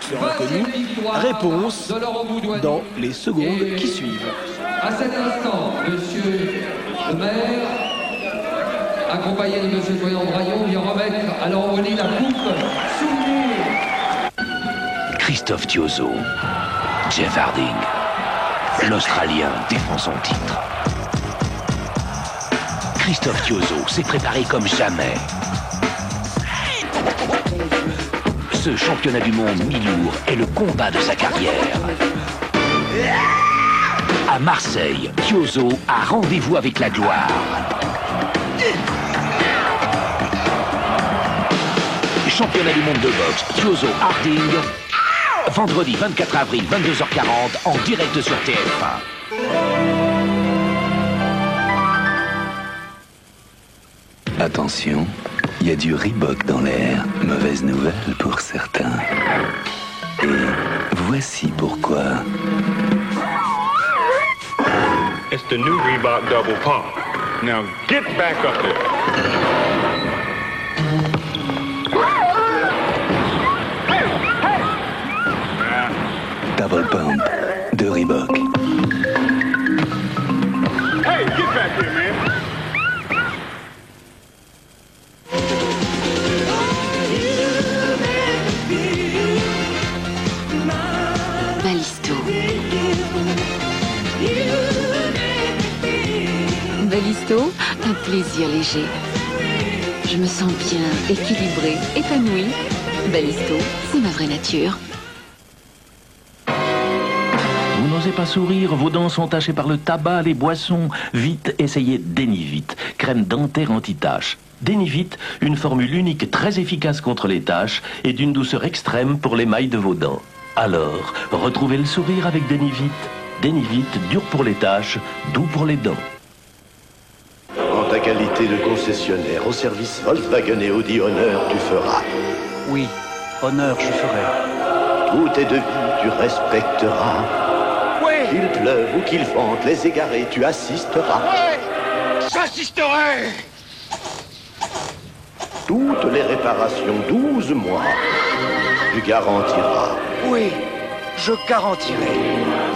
sera connu. Réponse dans les secondes qui suivent. À cet instant, monsieur le maire, accompagné de monsieur Soyon Braillon, vient remettre à l'envolée la coupe souvenir. Christophe Thiozo, Jeff Harding, l'Australien défend son titre. Christophe Thiozo s'est préparé comme jamais. Ce championnat du monde mi-lourd est le combat de sa carrière. À Marseille, Thiozo a rendez-vous avec la gloire. Championnat du monde de boxe, Thiozo Harding, vendredi 24 avril, 22h40, en direct sur TF1. Attention, il y a du Reebok dans l'air. Mauvaise nouvelle pour certains. Et voici pourquoi. It's the new Reebok Double Pump. Now get back up there. Double Pump de Reebok. Hey, get back here, man. Ballisto. Ballisto, un plaisir léger. Je me sens bien, équilibrée, épanouie. Ballisto, c'est ma vraie nature. Vous n'osez pas sourire, vos dents sont tachées par le tabac, les boissons. Vite, essayez Denivite, crème dentaire anti-taches. Denivite, une formule unique très efficace contre les taches et d'une douceur extrême pour l'émail de vos dents. Alors, retrouvez le sourire avec Denivite. Denivite, dur pour les taches, doux pour les dents. En ta qualité de concessionnaire au service Volkswagen et Audi Honneur, tu feras. Oui, honneur, je ferai. Tous tes devis, tu respecteras. Oui. Qu'il pleuve ou qu'il vente, les égarés, tu assisteras. Oui, j'assisterai. Toutes les réparations, 12 mois, tu garantiras. Oui, je garantirai.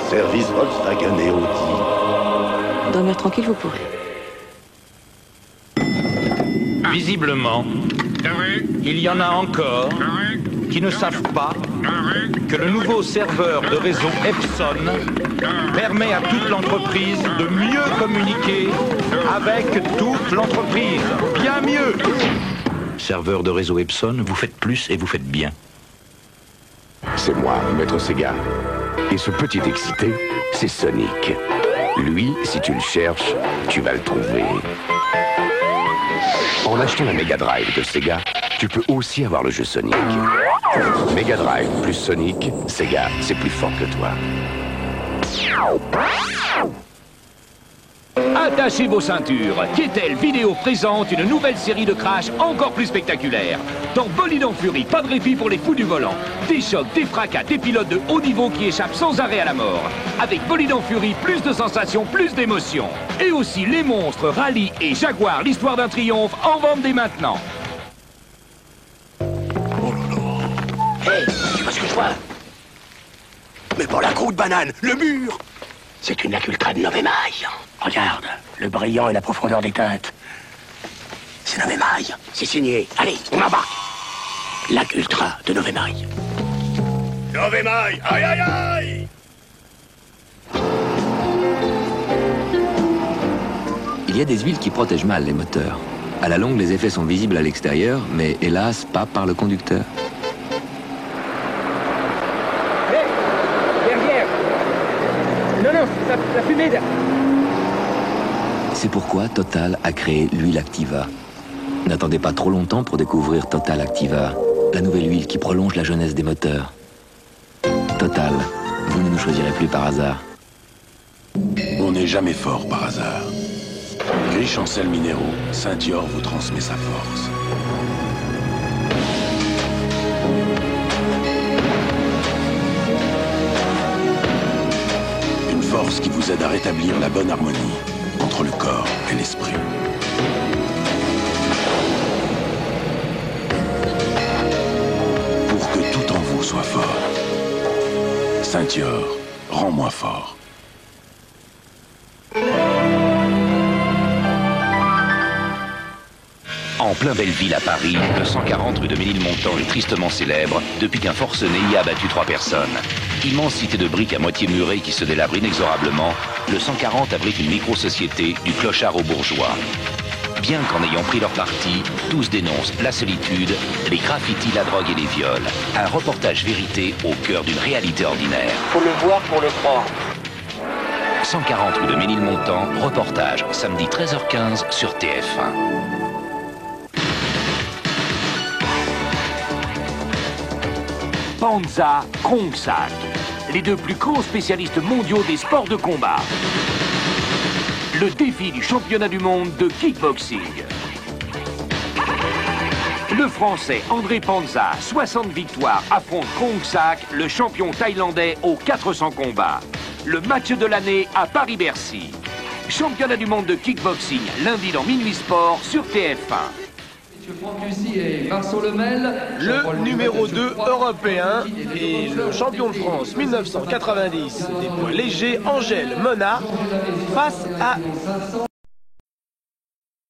Service Volkswagen et Audi. Dormir tranquille, vous pourrez. Visiblement, il y en a encore qui ne savent pas que le nouveau serveur de réseau Epson permet à toute l'entreprise de mieux communiquer avec toute l'entreprise. Bien mieux. Serveur de réseau Epson, vous faites plus et vous faites bien. C'est moi, Maître Sega. Et ce petit excité, c'est Sonic. Lui, si tu le cherches, tu vas le trouver. En achetant la Mega Drive de Sega, tu peux aussi avoir le jeu Sonic. Mega Drive plus Sonic, Sega, c'est plus fort que toi. Attachez vos ceintures. Keitel Vidéo présente une nouvelle série de crash encore plus spectaculaire. Dans Bolide Fury, pas de répit pour les fous du volant. Des chocs, des fracas, des pilotes de haut niveau qui échappent sans arrêt à la mort. Avec Bolide Fury, plus de sensations, plus d'émotions. Et aussi les monstres, Rallye et Jaguar, l'histoire d'un triomphe, en vente dès maintenant. Hé, tu vois ce que je vois? Mais pas la croûte banane, le mur. C'est une lac ultra de Novemaille. Regarde, le brillant et la profondeur des teintes. C'est Novemaille. C'est signé. Allez, on embarque. Lac ultra de Novemaille. Novemaille, aïe aïe aïe. Il y a des huiles qui protègent mal les moteurs. À la longue, les effets sont visibles à l'extérieur, mais hélas, pas par le conducteur. La fumée là. C'est pourquoi Total a créé l'huile Activa. N'attendez pas trop longtemps pour découvrir Total Activa, la nouvelle huile qui prolonge la jeunesse des moteurs. Total, vous ne nous choisirez plus par hasard. On n'est jamais fort par hasard. Riche en sels minéraux, Saint-Dior vous transmet sa force. Force qui vous aide à rétablir la bonne harmonie entre le corps et l'esprit. Pour que tout en vous soit fort. Saint-Dior, rends-moi fort. En plein Belleville à Paris, le 140 rue de Ménilmontant est tristement célèbre depuis qu'un forcené y a abattu 3 personnes. Immense cité de briques à moitié murée qui se délabre inexorablement, le 140 abrite une micro-société du clochard au bourgeois. Bien qu'en ayant pris leur parti, tous dénoncent la solitude, les graffitis, la drogue et les viols. Un reportage vérité au cœur d'une réalité ordinaire. Faut le voir pour le croire. 140 rue de Ménilmontant, reportage, samedi 13h15 sur TF1. Panza, Krongsak, les deux plus grands spécialistes mondiaux des sports de combat. Le défi du championnat du monde de kickboxing. Le Français André Panza, 60 victoires, affronte Krongsak, le champion thaïlandais aux 400 combats. Le match de l'année à Paris-Bercy. Championnat du monde de kickboxing, lundi dans Minuit Sport sur TF1. Monsieur Franck Lucie et Marceau Lemel, le numéro 2 européen et le champion de France 1990 des poids légers, Angèle Mona, face à...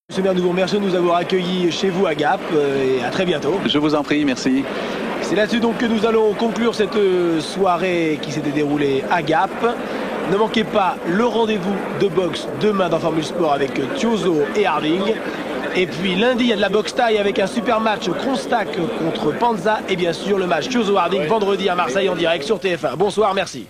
Monsieur le maire, nous vous remercions de nous avoir accueillis chez vous à Gap et à très bientôt. Je vous en prie, merci. C'est là-dessus donc que nous allons conclure cette soirée qui s'était déroulée à Gap. Ne manquez pas le rendez-vous de boxe demain dans Formule Sport avec Thiozo et Harding. Et puis lundi, il y a de la boxe taille avec un super match Krongsak contre Panza. Et bien sûr, le match Thiozo Harding vendredi à Marseille en direct sur TF1. Bonsoir, merci.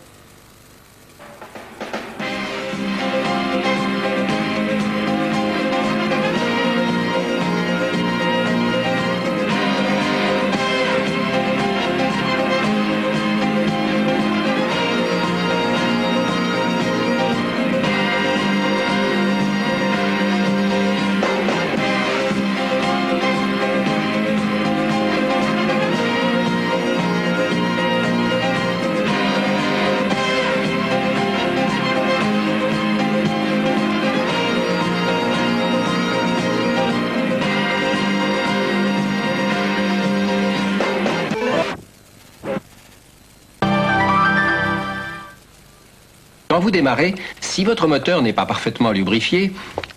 Quand vous démarrez, si votre moteur n'est pas parfaitement lubrifié,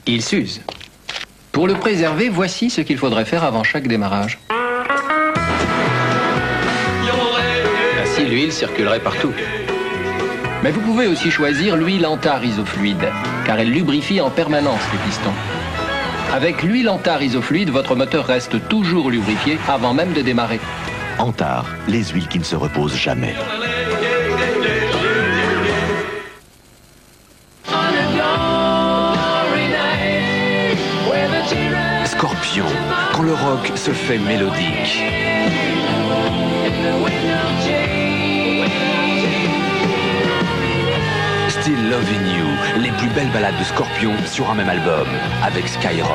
il s'use. Pour le préserver, voici ce qu'il faudrait faire avant chaque démarrage. Ainsi, l'huile circulerait partout. Mais vous pouvez aussi choisir l'huile Antar isofluide, car elle lubrifie en permanence les pistons. Avec l'huile Antar isofluide, votre moteur reste toujours lubrifié avant même de démarrer. Antar, les huiles qui ne se reposent jamais. Scorpion, quand le rock se fait mélodique. Still Loving You, les plus belles ballades de Scorpion sur un même album, avec Skyrock.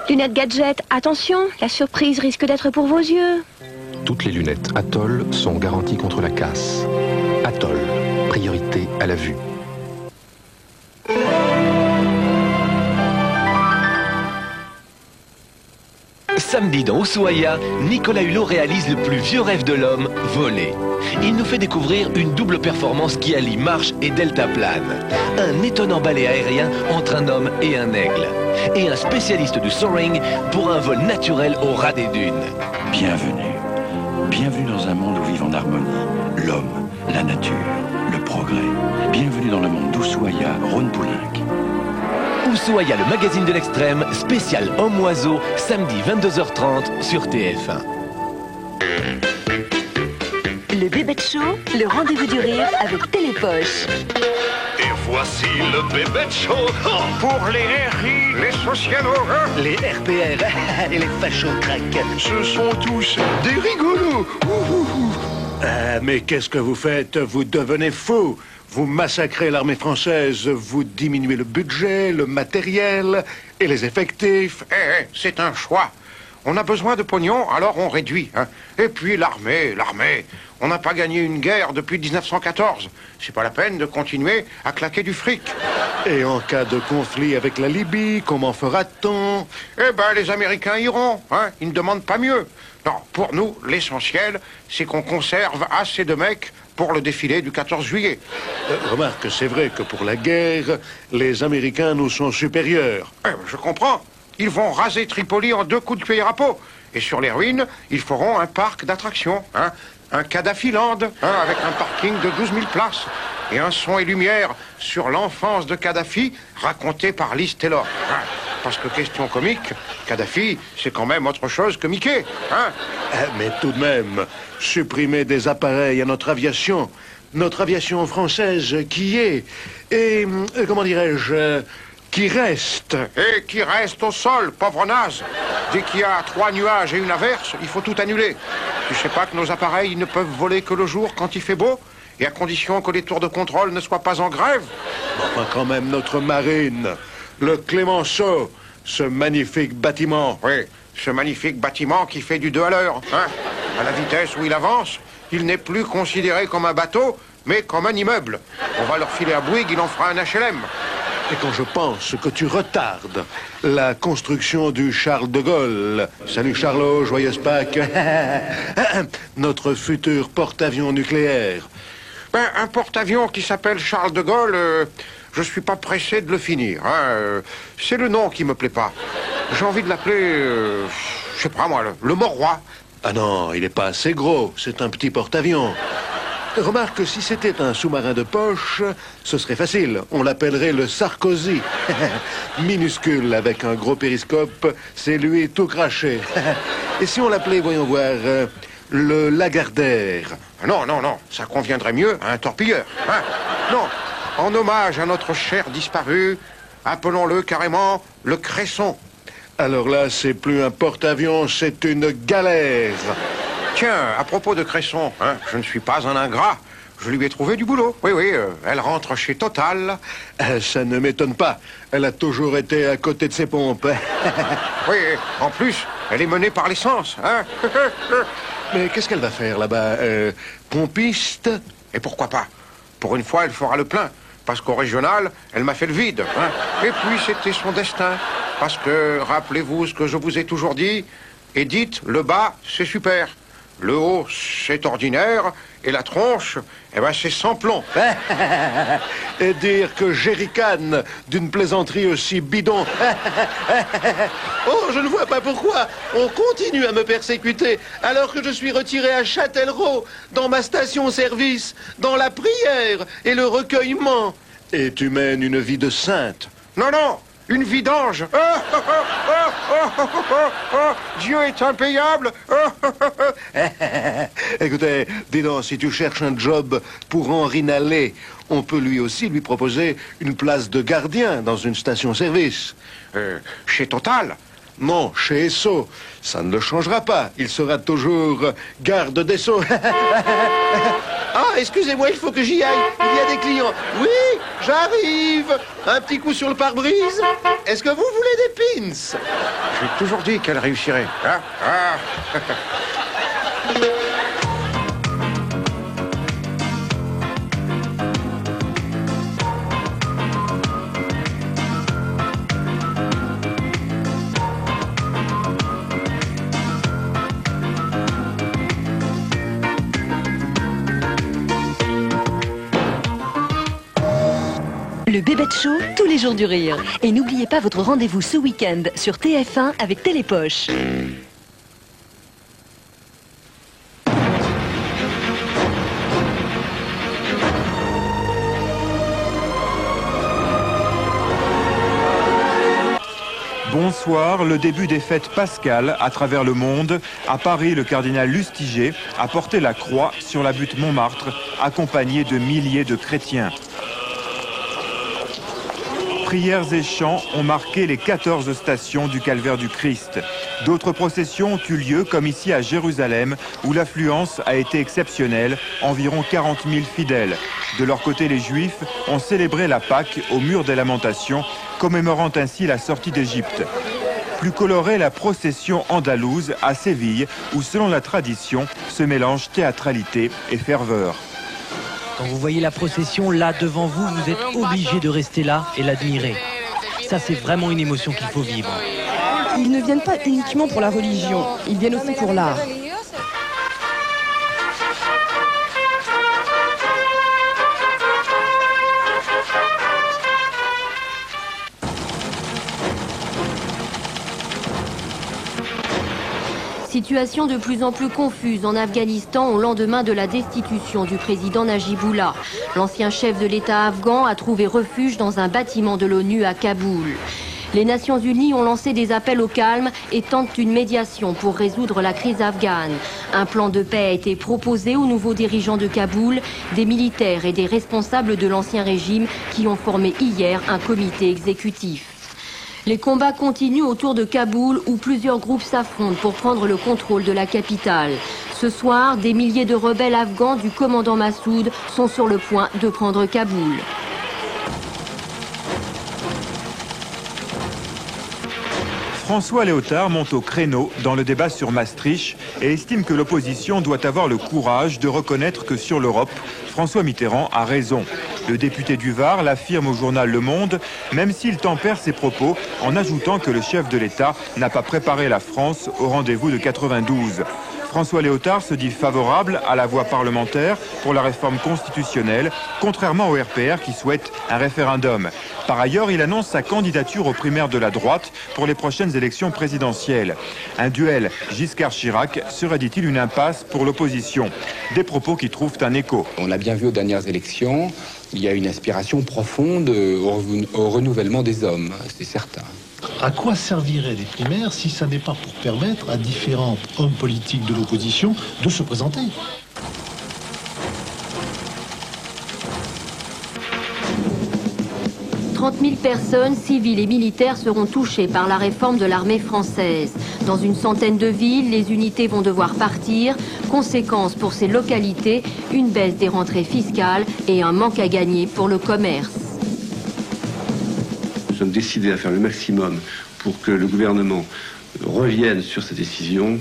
Lunettes gadget, attention, la surprise risque d'être pour vos yeux. Toutes les lunettes Atoll sont garanties contre la casse. Atoll, priorité à la vue. Samedi dans Ushuaïa, Nicolas Hulot réalise le plus vieux rêve de l'homme, voler. Il nous fait découvrir une double performance qui allie marche et deltaplane. Un étonnant ballet aérien entre un homme et un aigle. Et un spécialiste du soaring pour un vol naturel au ras des dunes. Bienvenue. Bienvenue dans un monde où vivent en harmonie l'homme, la nature, le progrès. Bienvenue dans le monde d'Ushuaïa, Rhône-Poulenc. Ushuaïa, le magazine de l'extrême, spécial Homme-Oiseau, samedi 22h30 sur TF1. Le Bébête Show, le rendez-vous du rire avec Télépoche. Et voici le Bébête Show pour les RI, les socialos, les RPR et les fachos craques. Ce sont tous des rigolos. Mais qu'est-ce que vous faites? Vous devenez fou. Vous massacrez l'armée française, vous diminuez le budget, le matériel et les effectifs. C'est un choix. On a besoin de pognon, alors on réduit. Hein. Et puis l'armée. On n'a pas gagné une guerre depuis 1914. C'est pas la peine de continuer à claquer du fric. Et en cas de conflit avec la Libye, comment fera-t-on? Eh ben, les Américains iront. Hein. Ils ne demandent pas mieux. Non, pour nous, l'essentiel, c'est qu'on conserve assez de mecs pour le défilé du 14 juillet. Remarque, c'est vrai que pour la guerre, les Américains nous sont supérieurs. Je comprends. Ils vont raser Tripoli en 2 coups de cuillère à peau. Et sur les ruines, ils feront un parc d'attractions. Hein. Un Kadhafi Land, hein, avec un parking de 12 000 places. Et un son et lumière sur l'enfance de Kadhafi, raconté par Liz Taylor. Hein. Parce que question comique, Kadhafi, c'est quand même autre chose que Mickey. Hein. Mais tout de même, supprimer des appareils à notre aviation française qui est, et comment dirais-je, qui reste. Et qui reste au sol, pauvre naze. Dès qu'il y a 3 nuages et une averse, il faut tout annuler. Tu sais pas que nos appareils ne peuvent voler que le jour quand il fait beau? Et à condition que les tours de contrôle ne soient pas en grève? Enfin, quand même, notre marine, le Clémenceau, ce magnifique bâtiment. Oui, ce magnifique bâtiment qui fait du 2 à l'heure. Hein. À la vitesse où il avance, il n'est plus considéré comme un bateau, mais comme un immeuble. On va leur filer à Bouygues, il en fera un HLM. Et quand je pense que tu retardes la construction du Charles de Gaulle... Salut Charlot, joyeuse Pâques. Notre futur porte-avions nucléaire. Ben, un porte-avions qui s'appelle Charles de Gaulle, je suis pas pressé de le finir. Hein. C'est le nom qui me plaît pas. J'ai envie de l'appeler, je sais pas moi, le Mort-Roi. Ah non, il est pas assez gros, c'est un petit porte-avions. Remarque, si c'était un sous-marin de poche, ce serait facile. On l'appellerait le Sarkozy. Minuscule, avec un gros périscope, c'est lui tout craché. Et si on l'appelait, voyons voir, le Lagardère? Non, ça conviendrait mieux à un torpilleur. Hein. Non, en hommage à notre cher disparu, appelons-le carrément le Cresson. Alors là, c'est plus un porte-avions, c'est une galère. Tiens, à propos de Cresson, hein, je ne suis pas un ingrat. Je lui ai trouvé du boulot. Oui, elle rentre chez Total. Ça ne m'étonne pas. Elle a toujours été à côté de ses pompes. Oui, en plus, elle est menée par l'essence. Hein. Mais qu'est-ce qu'elle va faire là-bas? Pompiste? Et pourquoi pas? Pour une fois, elle fera le plein. Parce qu'au régional, elle m'a fait le vide. Hein. Et puis, c'était son destin. Parce que, rappelez-vous ce que je vous ai toujours dit, et dites, le bas, c'est super. Le haut, c'est ordinaire, et la tronche, eh ben, c'est sans plomb. Et dire que j'éricane d'une plaisanterie aussi bidon. Oh, je ne vois pas pourquoi on continue à me persécuter alors que je suis retiré à Châtellerault, dans ma station-service, dans la prière et le recueillement. Et tu mènes une vie de sainte. Non, une vie d'ange. Dieu est impayable. Écoutez, dis donc, si tu cherches un job pour Henri Nallet, on peut lui aussi lui proposer une place de gardien dans une station-service. Chez Total? Non, chez Esso. Ça ne le changera pas. Il sera toujours garde des Sceaux. Ah, excusez-moi, il faut que j'y aille. Il y a des clients. Oui, j'arrive. Un petit coup sur le pare-brise. Est-ce que vous voulez des pins? J'ai toujours dit qu'elle réussirait. Hein. Le Bébête Show, tous les jours du rire. Et n'oubliez pas votre rendez-vous ce week-end sur TF1 avec Télépoche. Bonsoir, le début des fêtes pascales à travers le monde. À Paris, le cardinal Lustiger a porté la croix sur la butte Montmartre, accompagné de milliers de chrétiens. Prières et chants ont marqué les 14 stations du calvaire du Christ. D'autres processions ont eu lieu, comme ici à Jérusalem, où l'affluence a été exceptionnelle, environ 40 000 fidèles. De leur côté, les Juifs ont célébré la Pâque au mur des Lamentations, commémorant ainsi la sortie d'Égypte. Plus colorée, la procession andalouse à Séville, où selon la tradition, se mélange théâtralité et ferveur. Quand vous voyez la procession là devant vous, vous êtes obligé de rester là et l'admirer. Ça, c'est vraiment une émotion qu'il faut vivre. Ils ne viennent pas uniquement pour la religion, ils viennent aussi pour l'art. Situation de plus en plus confuse en Afghanistan au lendemain de la destitution du président Najibullah. L'ancien chef de l'État afghan a trouvé refuge dans un bâtiment de l'ONU à Kaboul. Les Nations Unies ont lancé des appels au calme et tentent une médiation pour résoudre la crise afghane. Un plan de paix a été proposé aux nouveaux dirigeants de Kaboul, des militaires et des responsables de l'ancien régime qui ont formé hier un comité exécutif. Les combats continuent autour de Kaboul où plusieurs groupes s'affrontent pour prendre le contrôle de la capitale. Ce soir, des milliers de rebelles afghans du commandant Massoud sont sur le point de prendre Kaboul. François Léotard monte au créneau dans le débat sur Maastricht et estime que l'opposition doit avoir le courage de reconnaître que sur l'Europe, François Mitterrand a raison. Le député du Var l'affirme au journal Le Monde, même s'il tempère ses propos en ajoutant que le chef de l'État n'a pas préparé la France au rendez-vous de 92. François Léotard se dit favorable à la voie parlementaire pour la réforme constitutionnelle, contrairement au RPR qui souhaite un référendum. Par ailleurs, il annonce sa candidature aux primaires de la droite pour les prochaines élections présidentielles. Un duel Giscard-Chirac serait, dit-il, une impasse pour l'opposition. Des propos qui trouvent un écho. On l'a bien vu aux dernières élections, il y a une aspiration profonde au renouvellement des hommes, c'est certain. À quoi serviraient les primaires si ça n'est pas pour permettre à différents hommes politiques de l'opposition de se présenter ? « 30 000 personnes, civiles et militaires, seront touchées par la réforme de l'armée française. Dans une centaine de villes, les unités vont devoir partir. Conséquence pour ces localités, une baisse des rentrées fiscales et un manque à gagner pour le commerce. Nous sommes décidés à faire le maximum pour que le gouvernement revienne sur sa décision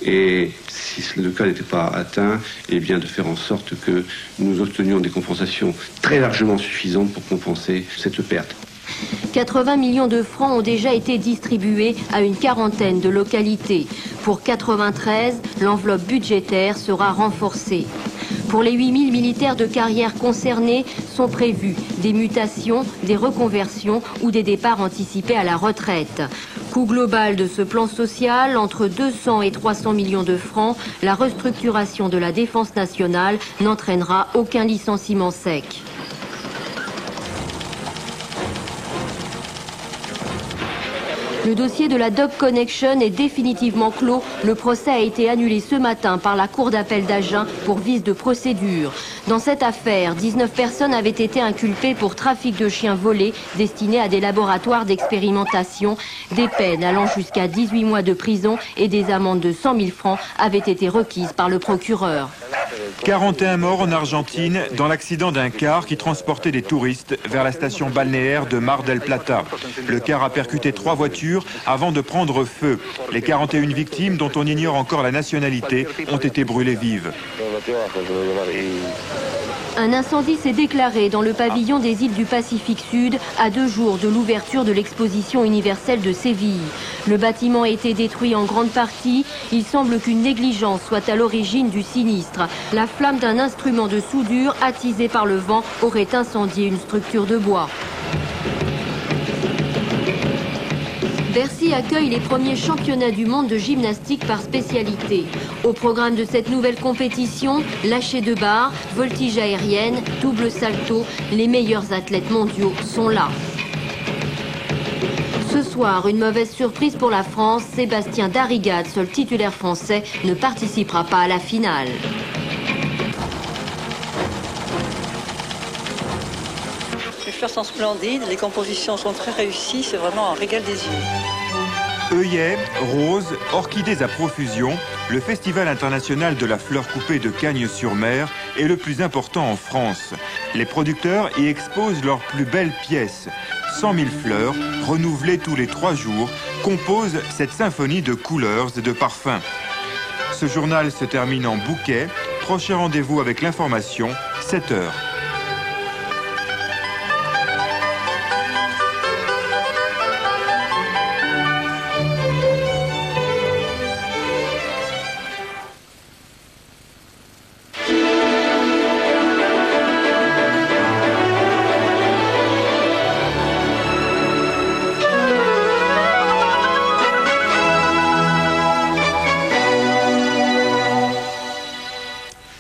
et, si le cas n'était pas atteint, eh bien de faire en sorte que nous obtenions des compensations très largement suffisantes pour compenser cette perte. 80 millions de francs ont déjà été distribués à une quarantaine de localités. Pour 93, l'enveloppe budgétaire sera renforcée. Pour les 8000 militaires de carrière concernés sont prévues des mutations, des reconversions ou des départs anticipés à la retraite. Coût global de ce plan social, entre 200 et 300 millions de francs, la restructuration de la défense nationale n'entraînera aucun licenciement sec. Le dossier de la Dog Connection est définitivement clos. Le procès a été annulé ce matin par la Cour d'appel d'Agen pour vice de procédure. Dans cette affaire, 19 personnes avaient été inculpées pour trafic de chiens volés destinés à des laboratoires d'expérimentation. Des peines allant jusqu'à 18 mois de prison et des amendes de 100 000 francs avaient été requises par le procureur. 41 morts en Argentine dans l'accident d'un car qui transportait des touristes vers la station balnéaire de Mar del Plata. Le car a percuté 3 voitures avant de prendre feu. Les 41 victimes, dont on ignore encore la nationalité, ont été brûlées vives. Un incendie s'est déclaré dans le pavillon des îles du Pacifique Sud à 2 jours de l'ouverture de l'exposition universelle de Séville. Le bâtiment a été détruit en grande partie. Il semble qu'une négligence soit à l'origine du sinistre. La flamme d'un instrument de soudure attisé par le vent aurait incendié une structure de bois. Bercy accueille les premiers championnats du monde de gymnastique par spécialité. Au programme de cette nouvelle compétition, lâcher de barre, voltige aérienne, double salto, les meilleurs athlètes mondiaux sont là. Ce soir, une mauvaise surprise pour la France. Sébastien Darrigade, seul titulaire français, ne participera pas à la finale. Les fleurs sont splendides, les compositions sont très réussies, c'est vraiment un régal des yeux. œillets, roses, orchidées à profusion, le Festival international de la fleur coupée de Cagnes-sur-Mer est le plus important en France. Les producteurs y exposent leurs plus belles pièces. 900 000 fleurs, renouvelées tous les 3 jours, composent cette symphonie de couleurs et de parfums. Ce journal se termine en bouquet. Prochain rendez-vous avec l'information, 7 h.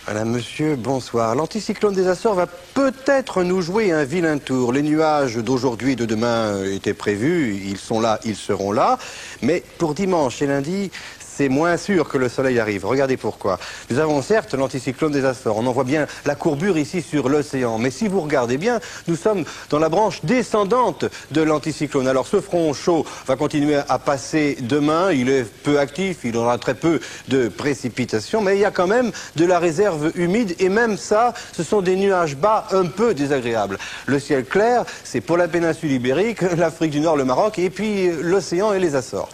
Madame, monsieur, bonsoir. L'anticyclone des Açores va peut-être nous jouer un vilain tour. Les nuages d'aujourd'hui et de demain étaient prévus, ils sont là, ils seront là. Mais pour dimanche et lundi, c'est moins sûr que le soleil arrive. Regardez pourquoi. Nous avons certes l'anticyclone des Açores. On en voit bien la courbure ici sur l'océan. Mais si vous regardez bien, nous sommes dans la branche descendante de l'anticyclone. Alors ce front chaud va continuer à passer demain. Il est peu actif, il aura très peu de précipitations. Mais il y a quand même de la réserve humide. Et même ça, ce sont des nuages bas un peu désagréables. Le ciel clair, c'est pour la péninsule ibérique, l'Afrique du Nord, le Maroc, et puis l'océan et les Açores.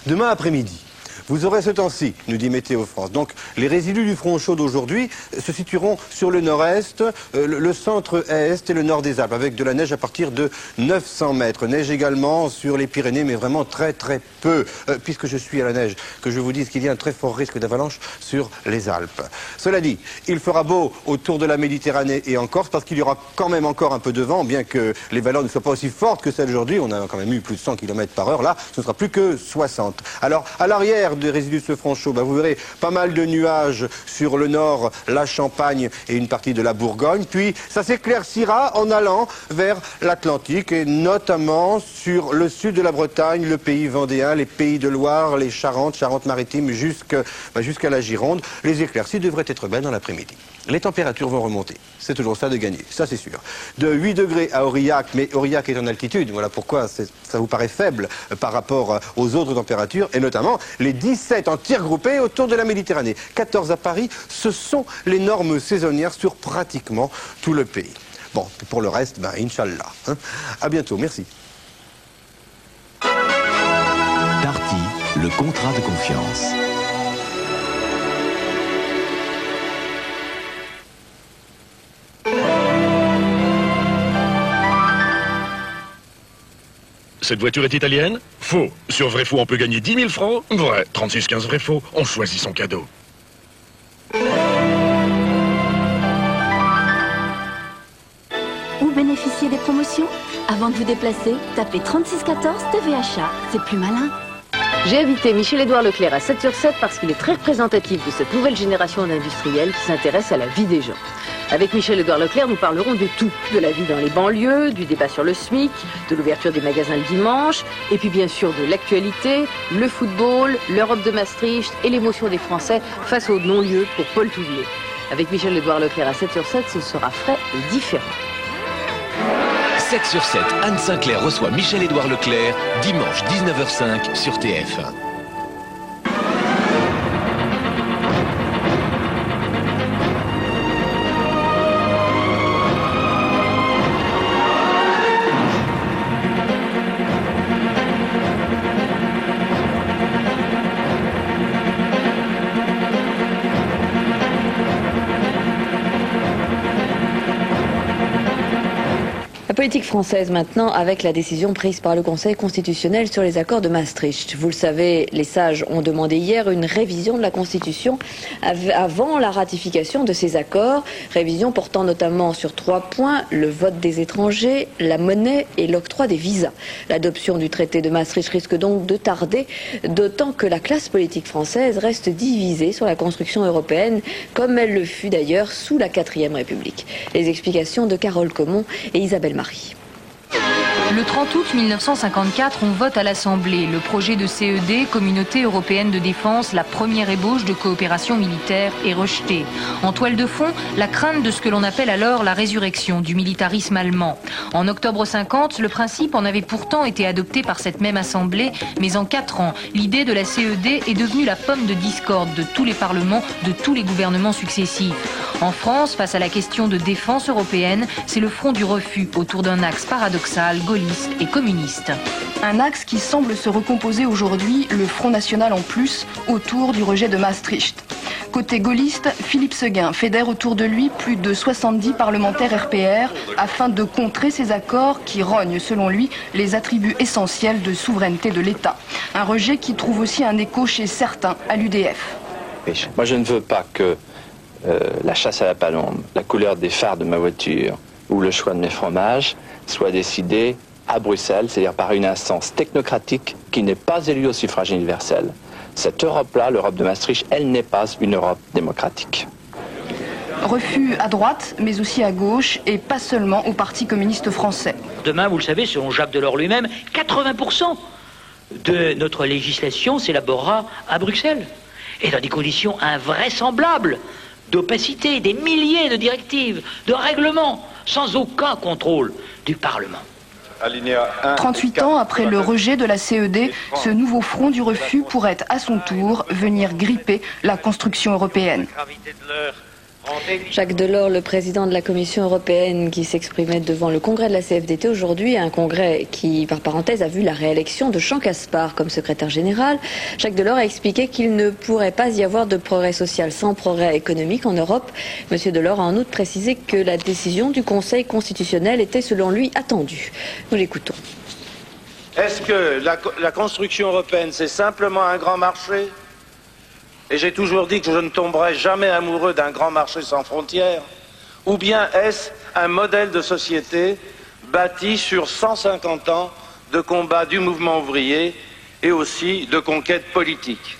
Demain après-midi, vous aurez ce temps-ci, nous dit Météo France. Donc, les résidus du front chaud d'aujourd'hui se situeront sur le nord-est, le centre-est et le nord des Alpes, avec de la neige à partir de 900 mètres. Neige également sur les Pyrénées, mais vraiment très très peu. Puisque je suis à la neige, que je vous dise qu'il y a un très fort risque d'avalanche sur les Alpes. Cela dit, il fera beau autour de la Méditerranée et en Corse, parce qu'il y aura quand même encore un peu de vent, bien que les valeurs ne soient pas aussi fortes que celles d'aujourd'hui. On a quand même eu plus de 100 km par heure. Là, ce ne sera plus que 60. Alors, à l'arrière des résidus de ce front chaud, vous verrez pas mal de nuages sur le nord, la Champagne et une partie de la Bourgogne. Puis ça s'éclaircira en allant vers l'Atlantique et notamment sur le sud de la Bretagne, le pays vendéen, les pays de Loire, les Charentes-Maritimes jusqu'à la Gironde. Les éclaircies devraient être belles dans l'après-midi. Les températures vont remonter. C'est toujours ça de gagner, ça c'est sûr. De 8 degrés à Aurillac, mais Aurillac est en altitude, voilà pourquoi ça vous paraît faible par rapport aux autres températures, et notamment les 17 en tir groupé autour de la Méditerranée. 14 à Paris, ce sont les normes saisonnières sur pratiquement tout le pays. Bon, pour le reste, Inch'Allah. Hein. À bientôt, merci. Darty, le contrat de confiance. Cette voiture est italienne? Faux. Sur Vrai Faux, on peut gagner 10 000 francs? Vrai. 36-15 Vrai Faux, on choisit son cadeau. Où bénéficier des promotions? Avant de vous déplacer, tapez 3614 TVHA. C'est plus malin. J'ai invité Michel-Édouard Leclerc à 7 sur 7 parce qu'il est très représentatif de cette nouvelle génération d'industriels qui s'intéressent à la vie des gens. Avec Michel-Édouard Leclerc, nous parlerons de tout. De la vie dans les banlieues, du débat sur le SMIC, de l'ouverture des magasins le dimanche, et puis bien sûr de l'actualité, le football, l'Europe de Maastricht et l'émotion des Français face au non-lieu pour Paul Touvier. Avec Michel-Édouard Leclerc à 7 sur 7, ce sera frais et différent. 7 sur 7, Anne Sinclair reçoit Michel-Édouard Leclerc, dimanche 19h05 sur TF1. La politique française maintenant avec la décision prise par le Conseil constitutionnel sur les accords de Maastricht. Vous le savez, les sages ont demandé hier une révision de la Constitution avant la ratification de ces accords. Révision portant notamment sur 3 points, le vote des étrangers, la monnaie et l'octroi des visas. L'adoption du traité de Maastricht risque donc de tarder, d'autant que la classe politique française reste divisée sur la construction européenne, comme elle le fut d'ailleurs sous la 4e République. Les explications de Carole Comon et Isabelle Marie. Le 30 août 1954, on vote à l'Assemblée le projet de CED, Communauté européenne de défense, la première ébauche de coopération militaire, est rejeté. En toile de fond, la crainte de ce que l'on appelle alors la résurrection du militarisme allemand. En octobre 50, le principe en avait pourtant été adopté par cette même Assemblée, mais en 4 ans, l'idée de la CED est devenue la pomme de discorde de tous les parlements, de tous les gouvernements successifs. En France, face à la question de défense européenne, c'est le front du refus autour d'un axe paradoxal, gaulliste socialistes et communistes. Un axe qui semble se recomposer aujourd'hui, le Front National en plus, autour du rejet de Maastricht. Côté gaulliste, Philippe Séguin fédère autour de lui plus de 70 parlementaires RPR afin de contrer ces accords qui rognent, selon lui, les attributs essentiels de souveraineté de l'État. Un rejet qui trouve aussi un écho chez certains à l'UDF. Moi, je ne veux pas que la chasse à la palombe, la couleur des phares de ma voiture ou le choix de mes fromages soient décidés à Bruxelles, c'est-à-dire par une instance technocratique qui n'est pas élue au suffrage universel. Cette Europe-là, l'Europe de Maastricht, elle n'est pas une Europe démocratique. Refus à droite, mais aussi à gauche, et pas seulement au Parti communiste français. Demain, vous le savez, selon Jacques Delors lui-même, 80% de notre législation s'élaborera à Bruxelles. Et dans des conditions invraisemblables d'opacité, des milliers de directives, de règlements, sans aucun contrôle du Parlement. 38 ans après le rejet de la CED, ce nouveau front du refus pourrait à son tour venir gripper la construction européenne. Jacques Delors, le président de la Commission européenne qui s'exprimait devant le congrès de la CFDT aujourd'hui, un congrès qui, par parenthèse, a vu la réélection de Jean Caspar comme secrétaire général. Jacques Delors a expliqué qu'il ne pourrait pas y avoir de progrès social sans progrès économique en Europe. Monsieur Delors a en outre précisé que la décision du Conseil constitutionnel était selon lui attendue. Nous l'écoutons. Est-ce que la construction européenne, c'est simplement un grand marché ? Et j'ai toujours dit que je ne tomberai jamais amoureux d'un grand marché sans frontières. Ou bien est-ce un modèle de société bâti sur 150 ans de combat du mouvement ouvrier et aussi de conquête politique?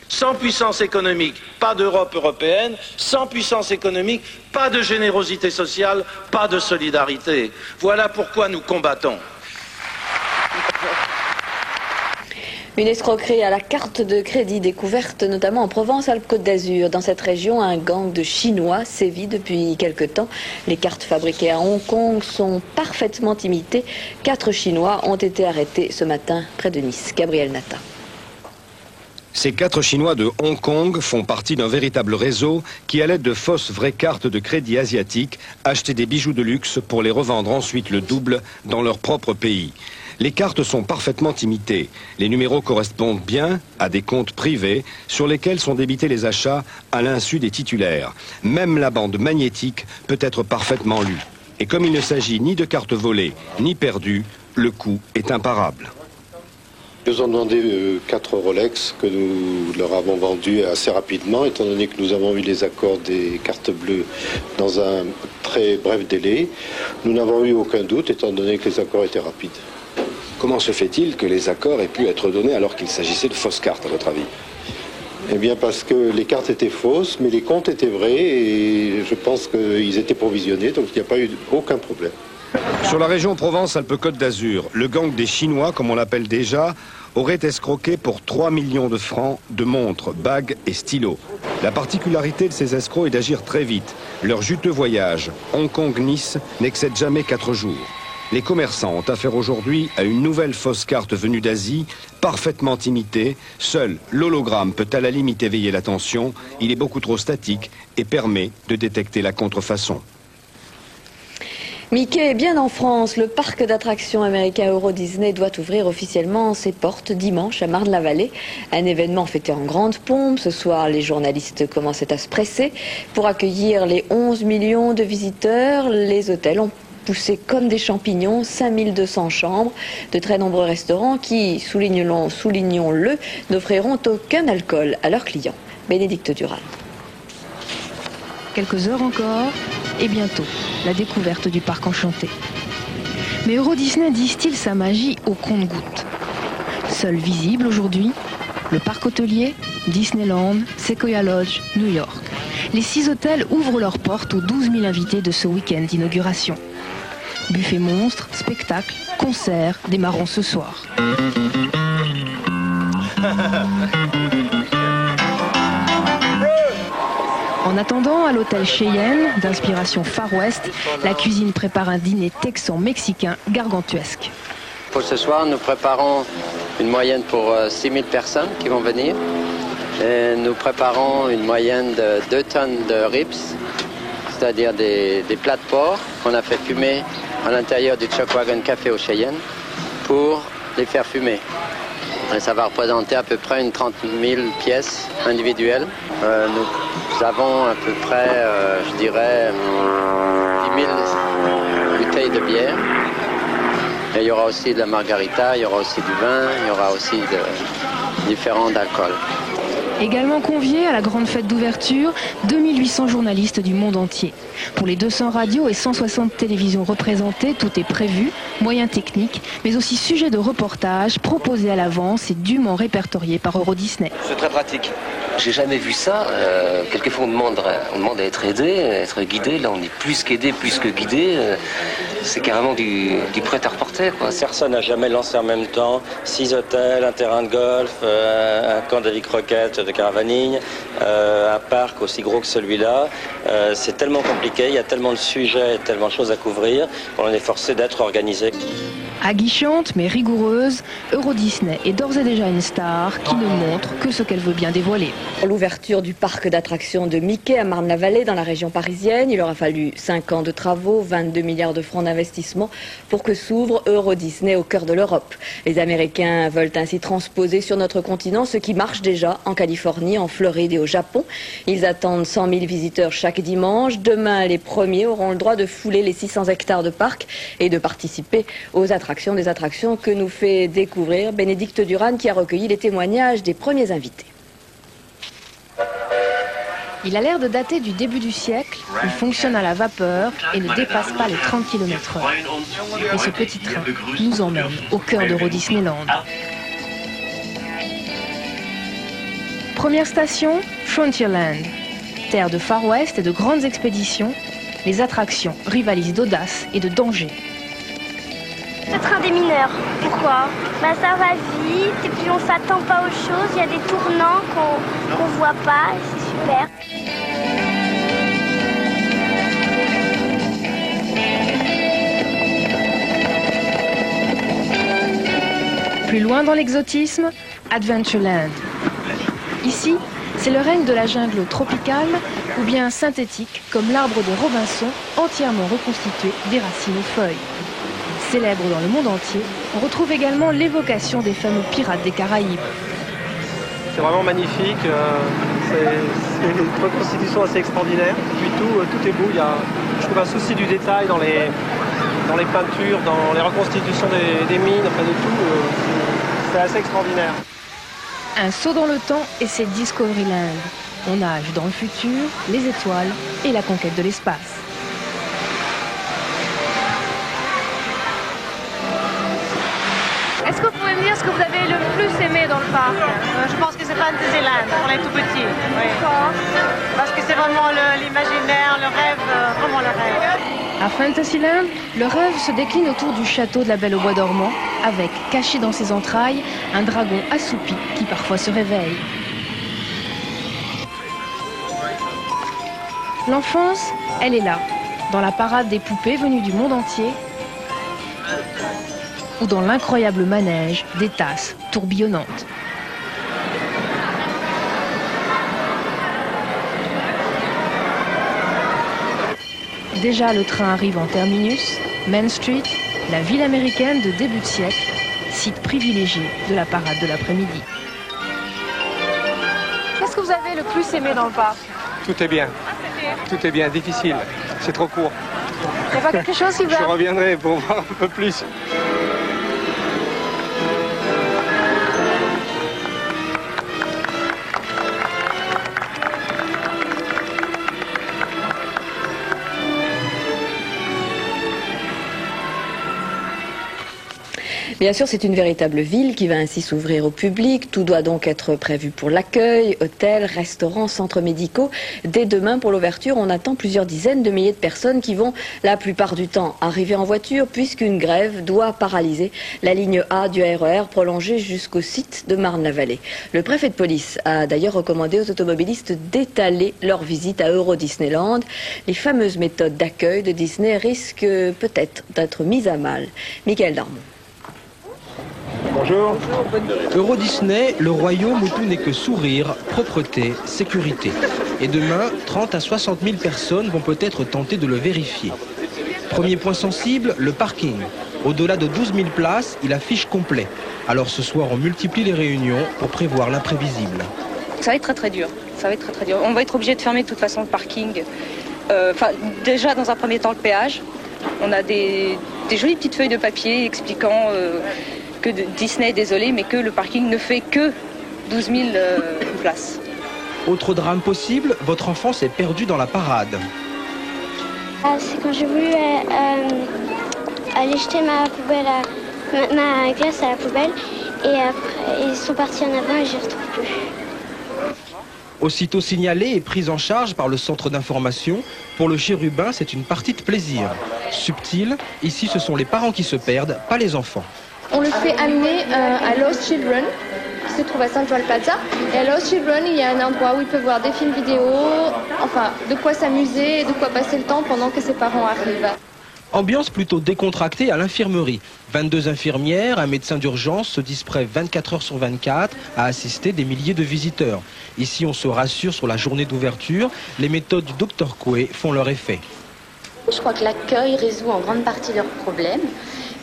Sans puissance économique, pas d'Europe européenne. Sans puissance économique, pas de générosité sociale, pas de solidarité. Voilà pourquoi nous combattons. Une escroquerie à la carte de crédit découverte notamment en Provence-Alpes-Côte d'Azur. Dans cette région, un gang de Chinois sévit depuis quelque temps. Les cartes fabriquées à Hong Kong sont parfaitement imitées. 4 Chinois ont été arrêtés ce matin près de Nice. Gabriel Nata. Ces 4 Chinois de Hong Kong font partie d'un véritable réseau qui, à l'aide de fausses vraies cartes de crédit asiatiques, achetaient des bijoux de luxe pour les revendre ensuite le double dans leur propre pays. Les cartes sont parfaitement imitées. Les numéros correspondent bien à des comptes privés sur lesquels sont débités les achats à l'insu des titulaires. Même la bande magnétique peut être parfaitement lue. Et comme il ne s'agit ni de cartes volées ni perdues, le coût est imparable. Ils nous ont demandé 4 Rolex que nous leur avons vendus assez rapidement, étant donné que nous avons eu les accords des cartes bleues dans un très bref délai. Nous n'avons eu aucun doute, étant donné que les accords étaient rapides. Comment se fait-il que les accords aient pu être donnés alors qu'il s'agissait de fausses cartes, à votre avis? Eh bien parce que les cartes étaient fausses, mais les comptes étaient vrais et je pense qu'ils étaient provisionnés, donc il n'y a pas eu aucun problème. Sur la région Provence-Alpes-Côte d'Azur, le gang des Chinois, comme on l'appelle déjà, aurait escroqué pour 3 millions de francs de montres, bagues et stylos. La particularité de ces escrocs est d'agir très vite. Leur juteux voyage Hong Kong-Nice n'excède jamais 4 jours. Les commerçants ont affaire aujourd'hui à une nouvelle fausse carte venue d'Asie, parfaitement imitée. Seul l'hologramme peut à la limite éveiller l'attention. Il est beaucoup trop statique et permet de détecter la contrefaçon. Mickey est bien en France. Le parc d'attractions américain Euro Disney doit ouvrir officiellement ses portes dimanche à Marne-la-Vallée. Un événement fêté en grande pompe. Ce soir, les journalistes commençaient à se presser. Pour accueillir les 11 millions de visiteurs, les hôtels ont poussé comme des champignons, 5200 chambres, de très nombreux restaurants qui, soulignons-le, n'offriront aucun alcool à leurs clients. Bénédicte Dural. Quelques heures encore, et bientôt, la découverte du parc enchanté. Mais Euro Disney distille sa magie au compte-gouttes. Seul visible aujourd'hui, le parc hôtelier, Disneyland, Sequoia Lodge, New York. Les 6 hôtels ouvrent leurs portes aux 12 000 invités de ce week-end d'inauguration. Buffet monstre, spectacle, concert démarrons ce soir. En attendant, à l'hôtel Cheyenne, d'inspiration Far West, la cuisine prépare un dîner texan-mexicain gargantuesque. Pour ce soir, nous préparons une moyenne pour 6 000 personnes qui vont venir. Et nous préparons une moyenne de 2 tonnes de ribs, c'est-à-dire des plats de porc qu'on a fait fumer à l'intérieur du Chuck Wagon Café au Cheyenne pour les faire fumer. Et ça va représenter à peu près une 30 000 pièces individuelles. Nous avons à peu près, je dirais, 10 000 bouteilles de bière. Et il y aura aussi de la margarita, il y aura aussi du vin, il y aura aussi de différents alcools. Également conviés à la grande fête d'ouverture, 2800 journalistes du monde entier. Pour les 200 radios et 160 télévisions représentées, tout est prévu, moyens techniques, mais aussi sujets de reportage proposés à l'avance et dûment répertoriés par Eurodisney. C'est très pratique. J'ai jamais vu ça. Quelquefois on demande à être aidé, à être guidé. Là on est plus qu'aidé, plus que guidé. C'est carrément du prêt à reporter, quoi. Personne n'a jamais lancé en même temps 6 hôtels, un terrain de golf, un camp de croquettes, de caravaning, un parc aussi gros que celui-là. C'est tellement compliqué, il y a tellement de sujets, tellement de choses à couvrir qu'on est forcé d'être organisé. Aguichante mais rigoureuse, Eurodisney est d'ores et déjà une star qui ne montre que ce qu'elle veut bien dévoiler. Pour l'ouverture du parc d'attractions de Mickey à Marne-la-Vallée dans la région parisienne, il aura fallu 5 ans de travaux, 22 milliards de francs d'investissement pour que s'ouvre Eurodisney au cœur de l'Europe. Les Américains veulent ainsi transposer sur notre continent ce qui marche déjà en Californie, en Floride et au Japon. Ils attendent 100 000 visiteurs chaque dimanche. Demain, les premiers auront le droit de fouler les 600 hectares de parc et de participer aux attractions, des attractions que nous fait découvrir Bénédicte Duran qui a recueilli les témoignages des premiers invités. Il a l'air de dater du début du siècle, il fonctionne à la vapeur et ne dépasse pas les 30 km/h. Et ce petit train nous emmène au cœur d'Eurodisneyland. Première station, Frontierland. Terre de Far West et de grandes expéditions, les attractions rivalisent d'audace et de danger. Le train des mineurs. Pourquoi? Ça va vite et puis on s'attend pas aux choses. Il y a des tournants qu'on voit pas et c'est super. Plus loin dans l'exotisme, Adventureland. Ici, c'est le règne de la jungle tropicale ou bien synthétique comme l'arbre de Robinson entièrement reconstitué des racines aux feuilles. Célèbre dans le monde entier, on retrouve également l'évocation des fameux pirates des Caraïbes. C'est vraiment magnifique, c'est une reconstitution assez extraordinaire. Puis tout est beau, il y a, je trouve, un souci du détail dans les peintures, dans les reconstitutions des mines, enfin de tout, c'est assez extraordinaire. Un saut dans le temps et c'est Discoveryland. On nage dans le futur, les étoiles et la conquête de l'espace. Est-ce que vous pouvez me dire ce que vous avez le plus aimé dans le parc? Je pense que c'est Fantasyland, on est tout petit. Oui. Pourquoi? Parce que c'est vraiment l'imaginaire, le rêve, vraiment le rêve. À Fantasyland, le rêve se décline autour du château de la Belle au Bois dormant, avec, caché dans ses entrailles, un dragon assoupi qui parfois se réveille. L'enfance, elle est là, dans la parade des poupées venues du monde entier, ou dans l'incroyable manège des tasses tourbillonnantes. Déjà, le train arrive en terminus, Main Street, la ville américaine de début de siècle, site privilégié de la parade de l'après-midi. Qu'est-ce que vous avez le plus aimé dans le parc? Tout est bien. Tout est bien, difficile. C'est trop court. Il n'y a pas quelque chose qui vous a... Je reviendrai pour voir un peu plus. Bien sûr, c'est une véritable ville qui va ainsi s'ouvrir au public. Tout doit donc être prévu pour l'accueil, hôtels, restaurants, centres médicaux. Dès demain, pour l'ouverture, on attend plusieurs dizaines de milliers de personnes qui vont, la plupart du temps, arriver en voiture puisqu'une grève doit paralyser la ligne A du RER prolongée jusqu'au site de Marne-la-Vallée. Le préfet de police a d'ailleurs recommandé aux automobilistes d'étaler leur visite à Eurodisneyland. Les fameuses méthodes d'accueil de Disney risquent peut-être d'être mises à mal. Michael Darmon. Bonjour. Eurodisney, le royaume où tout n'est que sourire, propreté, sécurité. Et demain, 30 à 60 000 personnes vont peut-être tenter de le vérifier. Premier point sensible, le parking. Au-delà de 12 000 places, il affiche complet. Alors ce soir, on multiplie les réunions pour prévoir l'imprévisible. Ça va être très dur. Ça va être très dur. On va être obligé de fermer de toute façon le parking. Déjà dans un premier temps le péage. On a des jolies petites feuilles de papier expliquant que Disney est désolé, mais que le parking ne fait que 12 000 places. Autre drame possible, votre enfant s'est perdu dans la parade. C'est quand j'ai voulu aller jeter ma glace à la poubelle et après ils sont partis en avant et je ne retrouve plus. Aussitôt signalé et pris en charge par le centre d'information, pour le chérubin, c'est une partie de plaisir. Subtil, ici ce sont les parents qui se perdent, pas les enfants. On le fait amener à Lost Children, qui se trouve à San João Plaza. Et à Lost Children, il y a un endroit où il peut voir des films vidéo, enfin de quoi s'amuser et de quoi passer le temps pendant que ses parents arrivent. Ambiance plutôt décontractée à l'infirmerie. 22 infirmières, un médecin d'urgence se disent prêts 24 heures sur 24 à assister des milliers de visiteurs. Ici, on se rassure sur la journée d'ouverture. Les méthodes du Dr Coué font leur effet. Je crois que l'accueil résout en grande partie leurs problèmes.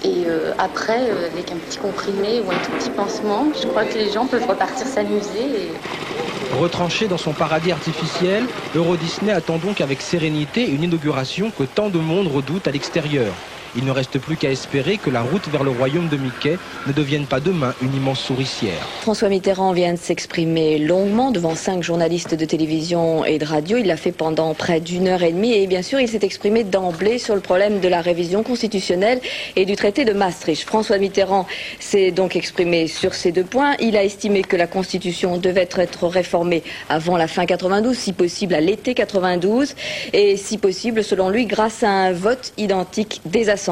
Et après, avec un petit comprimé ou un tout petit pansement, je crois que les gens peuvent repartir s'amuser. Retranché dans son paradis artificiel, Euro Disney attend donc avec sérénité une inauguration que tant de monde redoute à l'extérieur. Il ne reste plus qu'à espérer que la route vers le royaume de Mickey ne devienne pas demain une immense souricière. François Mitterrand vient de s'exprimer longuement devant 5 journalistes de télévision et de radio. Il l'a fait pendant près d'1h30 et bien sûr il s'est exprimé d'emblée sur le problème de la révision constitutionnelle et du traité de Maastricht. François Mitterrand s'est donc exprimé sur ces 2 points. Il a estimé que la Constitution devait être réformée avant la fin 92, si possible à l'été 92 et si possible selon lui grâce à un vote identique des assemblées.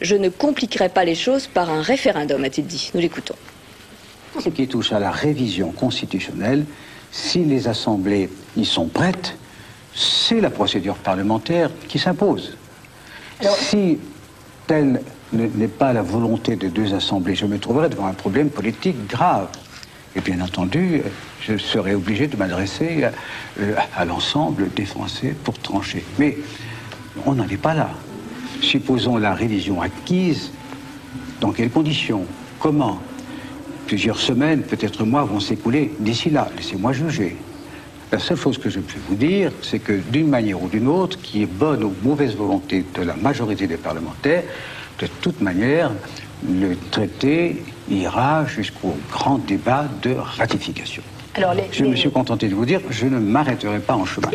Je ne compliquerai pas les choses par un référendum, a-t-il dit. Nous l'écoutons. Ce qui touche à la révision constitutionnelle, si les assemblées y sont prêtes, c'est la procédure parlementaire qui s'impose. Si telle n'est pas la volonté des 2 assemblées, je me trouverai devant un problème politique grave. Et bien entendu, je serai obligé de m'adresser à l'ensemble des Français pour trancher. Mais on n'en est pas là. Supposons la révision acquise, dans quelles conditions, comment? Plusieurs semaines, peut-être mois vont s'écouler d'ici là, laissez-moi juger. La seule chose que je peux vous dire, c'est que d'une manière ou d'une autre, qui est bonne ou mauvaise volonté de la majorité des parlementaires, de toute manière, le traité ira jusqu'au grand débat de ratification. Je me suis contenté de vous dire, je ne m'arrêterai pas en chemin.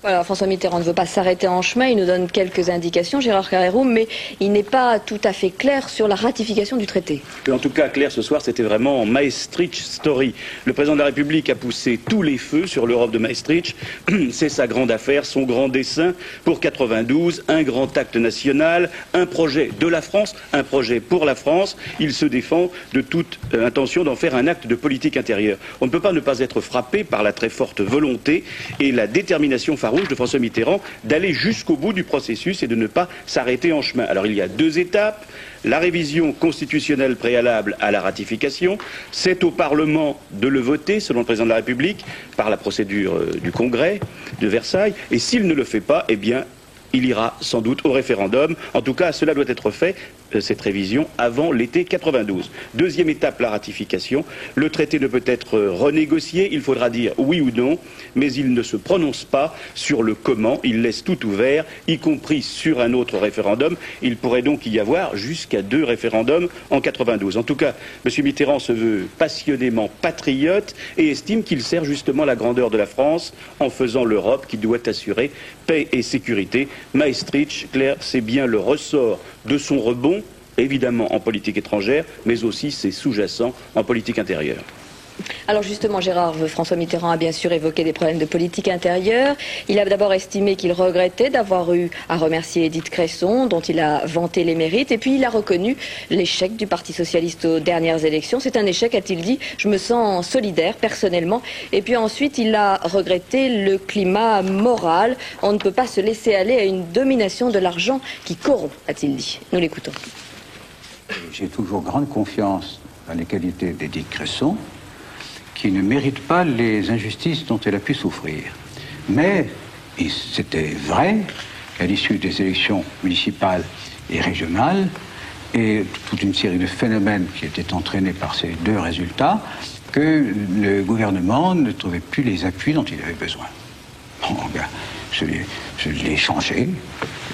Voilà, François Mitterrand ne veut pas s'arrêter en chemin, il nous donne quelques indications, Gérard Carrérou, mais il n'est pas tout à fait clair sur la ratification du traité. En tout cas, clair ce soir, c'était vraiment Maastricht Story. Le président de la République a poussé tous les feux sur l'Europe de Maastricht. C'est sa grande affaire, son grand dessein pour 92, un grand acte national, un projet de la France, un projet pour la France. Il se défend de toute intention d'en faire un acte de politique intérieure. On ne peut pas ne pas être frappé par la très forte volonté et la détermination farouche de François Mitterrand d'aller jusqu'au bout du processus et de ne pas s'arrêter en chemin. Alors il y a 2 étapes. La révision constitutionnelle préalable à la ratification, c'est au Parlement de le voter, selon le président de la République, par la procédure du Congrès de Versailles. Et s'il ne le fait pas, eh bien, il ira sans doute au référendum. En tout cas, cela doit être fait, cette révision, avant l'été 92. 2e étape, la ratification. Le traité ne peut être renégocié, il faudra dire oui ou non, mais il ne se prononce pas sur le comment, il laisse tout ouvert, y compris sur un autre référendum. Il pourrait donc y avoir jusqu'à 2 référendums en 92. En tout cas, M. Mitterrand se veut passionnément patriote et estime qu'il sert justement la grandeur de la France en faisant l'Europe qui doit assurer paix et sécurité. Maastricht, Claire, c'est bien le ressort de son rebond, évidemment en politique étrangère, mais aussi c'est sous-jacent en politique intérieure. Alors justement, Gérard, François Mitterrand a bien sûr évoqué des problèmes de politique intérieure. Il a d'abord estimé qu'il regrettait d'avoir eu à remercier Édith Cresson, dont il a vanté les mérites. Et puis il a reconnu l'échec du Parti socialiste aux dernières élections. C'est un échec, a-t-il dit. Je me sens solidaire personnellement. Et puis ensuite, il a regretté le climat moral. On ne peut pas se laisser aller à une domination de l'argent qui corrompt, a-t-il dit. Nous l'écoutons. J'ai toujours grande confiance dans les qualités d'Édith Cresson, qui ne mérite pas les injustices dont elle a pu souffrir. Mais, et c'était vrai, qu'à l'issue des élections municipales et régionales, et toute une série de phénomènes qui étaient entraînés par ces deux résultats, que le gouvernement ne trouvait plus les appuis dont il avait besoin. Bon, ben, je l'ai changé,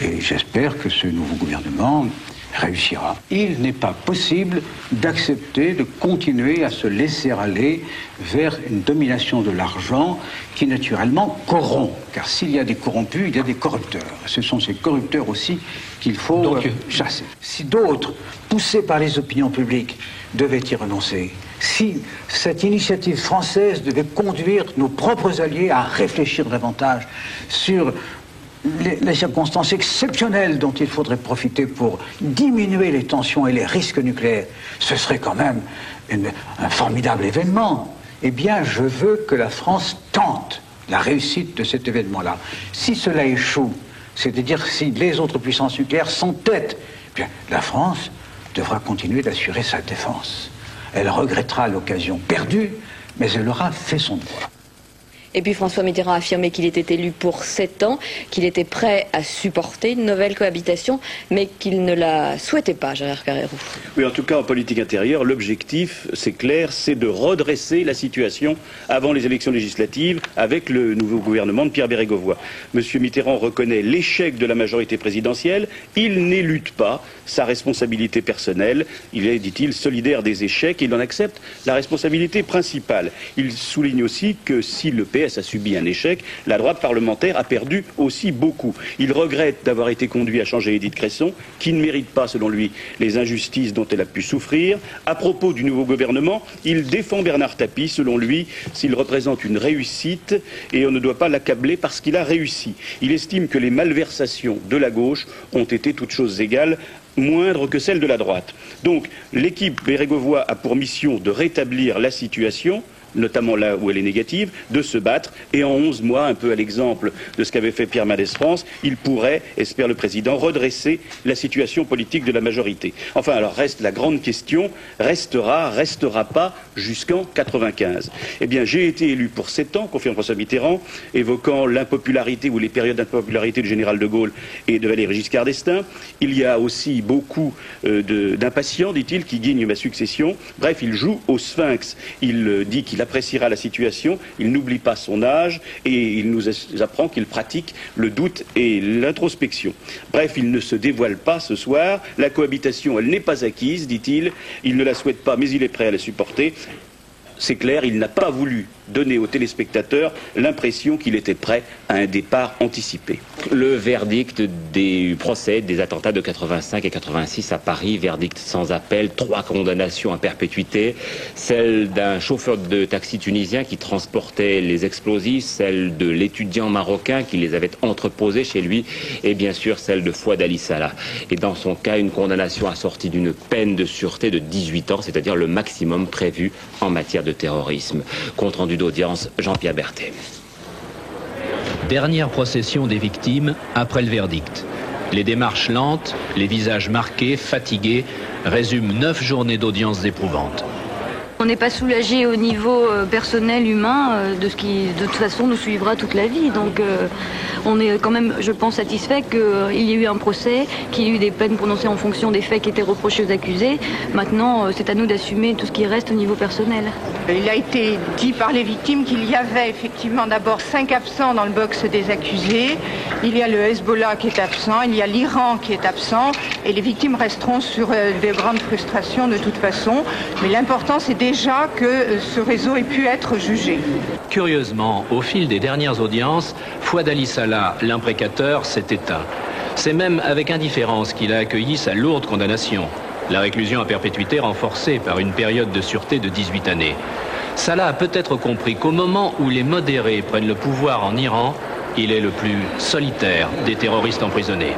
et j'espère que ce nouveau gouvernement réussira. Il n'est pas possible d'accepter de continuer à se laisser aller vers une domination de l'argent qui naturellement corrompt. Car s'il y a des corrompus, il y a des corrupteurs. Ce sont ces corrupteurs aussi qu'il faut chasser. Si d'autres, poussés par les opinions publiques, devaient y renoncer, si cette initiative française devait conduire nos propres alliés à réfléchir davantage sur les circonstances exceptionnelles dont il faudrait profiter pour diminuer les tensions et les risques nucléaires, ce serait quand même un formidable événement. Eh bien, je veux que la France tente la réussite de cet événement-là. Si cela échoue, c'est-à-dire si les autres puissances nucléaires s'entêtent, eh bien, la France devra continuer d'assurer sa défense. Elle regrettera l'occasion perdue, mais elle aura fait son devoir. Et puis François Mitterrand a affirmé qu'il était élu pour 7 ans, qu'il était prêt à supporter une nouvelle cohabitation, mais qu'il ne la souhaitait pas, Gérard Carrérou. Oui, en tout cas, en politique intérieure, l'objectif, c'est clair, c'est de redresser la situation avant les élections législatives avec le nouveau gouvernement de Pierre Bérégovoy. Monsieur Mitterrand reconnaît l'échec de la majorité présidentielle, il n'élude pas sa responsabilité personnelle, il est, dit-il, solidaire des échecs, il en accepte la responsabilité principale. Il souligne aussi que si le PS a subi un échec, la droite parlementaire a perdu aussi beaucoup. Il regrette d'avoir été conduit à changer Édith Cresson, qui ne mérite pas, selon lui, les injustices dont elle a pu souffrir. À propos du nouveau gouvernement, il défend Bernard Tapie, selon lui, s'il représente une réussite, et on ne doit pas l'accabler parce qu'il a réussi. Il estime que les malversations de la gauche ont été, toutes choses égales, moindres que celles de la droite. Donc, l'équipe Bérégovoy a pour mission de rétablir la situation, notamment là où elle est négative, de se battre, et en 11 mois, un peu à l'exemple de ce qu'avait fait Pierre Mendès France, il pourrait, espère le président, redresser la situation politique de la majorité. Enfin, alors reste la grande question, restera pas jusqu'en 95. Eh bien, j'ai été élu pour 7 ans, confirme François Mitterrand, évoquant l'impopularité ou les périodes d'impopularité du général de Gaulle et de Valéry Giscard d'Estaing. Il y a aussi beaucoup d'impatients, dit-il, qui guignent ma succession. Bref, il joue au sphinx. Il dit qu'il appréciera la situation, il n'oublie pas son âge et il nous apprend qu'il pratique le doute et l'introspection. Bref, il ne se dévoile pas ce soir, la cohabitation, elle n'est pas acquise, dit-il, il ne la souhaite pas, mais il est prêt à la supporter. C'est clair, il n'a pas voulu donner aux téléspectateurs l'impression qu'il était prêt à un départ anticipé. Le verdict des procès des attentats de 85 et 86 à Paris, verdict sans appel, 3 condamnations à perpétuité, celle d'un chauffeur de taxi tunisien qui transportait les explosifs, celle de l'étudiant marocain qui les avait entreposés chez lui et bien sûr celle de Fouad Ali Salah. Et dans son cas, une condamnation assortie d'une peine de sûreté de 18 ans, c'est-à-dire le maximum prévu en matière de terrorisme. Compte rendu d'audience, Jean-Pierre Berthet. Dernière procession des victimes après le verdict. Les démarches lentes, les visages marqués, fatigués, résument 9 journées d'audience éprouvantes. On n'est pas soulagé au niveau personnel, humain, de ce qui, de toute façon, nous suivra toute la vie. Donc, on est quand même, je pense, satisfait qu'il y ait eu un procès, qu'il y ait eu des peines prononcées en fonction des faits qui étaient reprochés aux accusés. Maintenant, c'est à nous d'assumer tout ce qui reste au niveau personnel. Il a été dit par les victimes qu'il y avait effectivement d'abord 5 absents dans le box des accusés. Il y a le Hezbollah qui est absent, il y a l'Iran qui est absent, et les victimes resteront sur de grandes frustrations de toute façon. Mais l'important, c'est déjà que ce réseau ait pu être jugé. Curieusement, au fil des dernières audiences, Fouad Ali Salah, l'imprécateur, s'est éteint. C'est même avec indifférence qu'il a accueilli sa lourde condamnation. La réclusion à perpétuité renforcée par une période de sûreté de 18 années. Salah a peut-être compris qu'au moment où les modérés prennent le pouvoir en Iran, il est le plus solitaire des terroristes emprisonnés.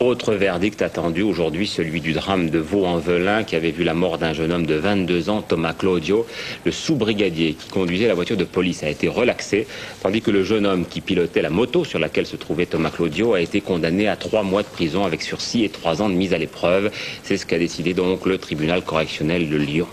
Autre verdict attendu aujourd'hui, celui du drame de Vaux-en-Velin qui avait vu la mort d'un jeune homme de 22 ans, Thomas Claudio. Le sous-brigadier qui conduisait la voiture de police a été relaxé, tandis que le jeune homme qui pilotait la moto sur laquelle se trouvait Thomas Claudio a été condamné à 3 mois de prison avec sursis et 3 ans de mise à l'épreuve. C'est ce qu'a décidé donc le tribunal correctionnel de Lyon.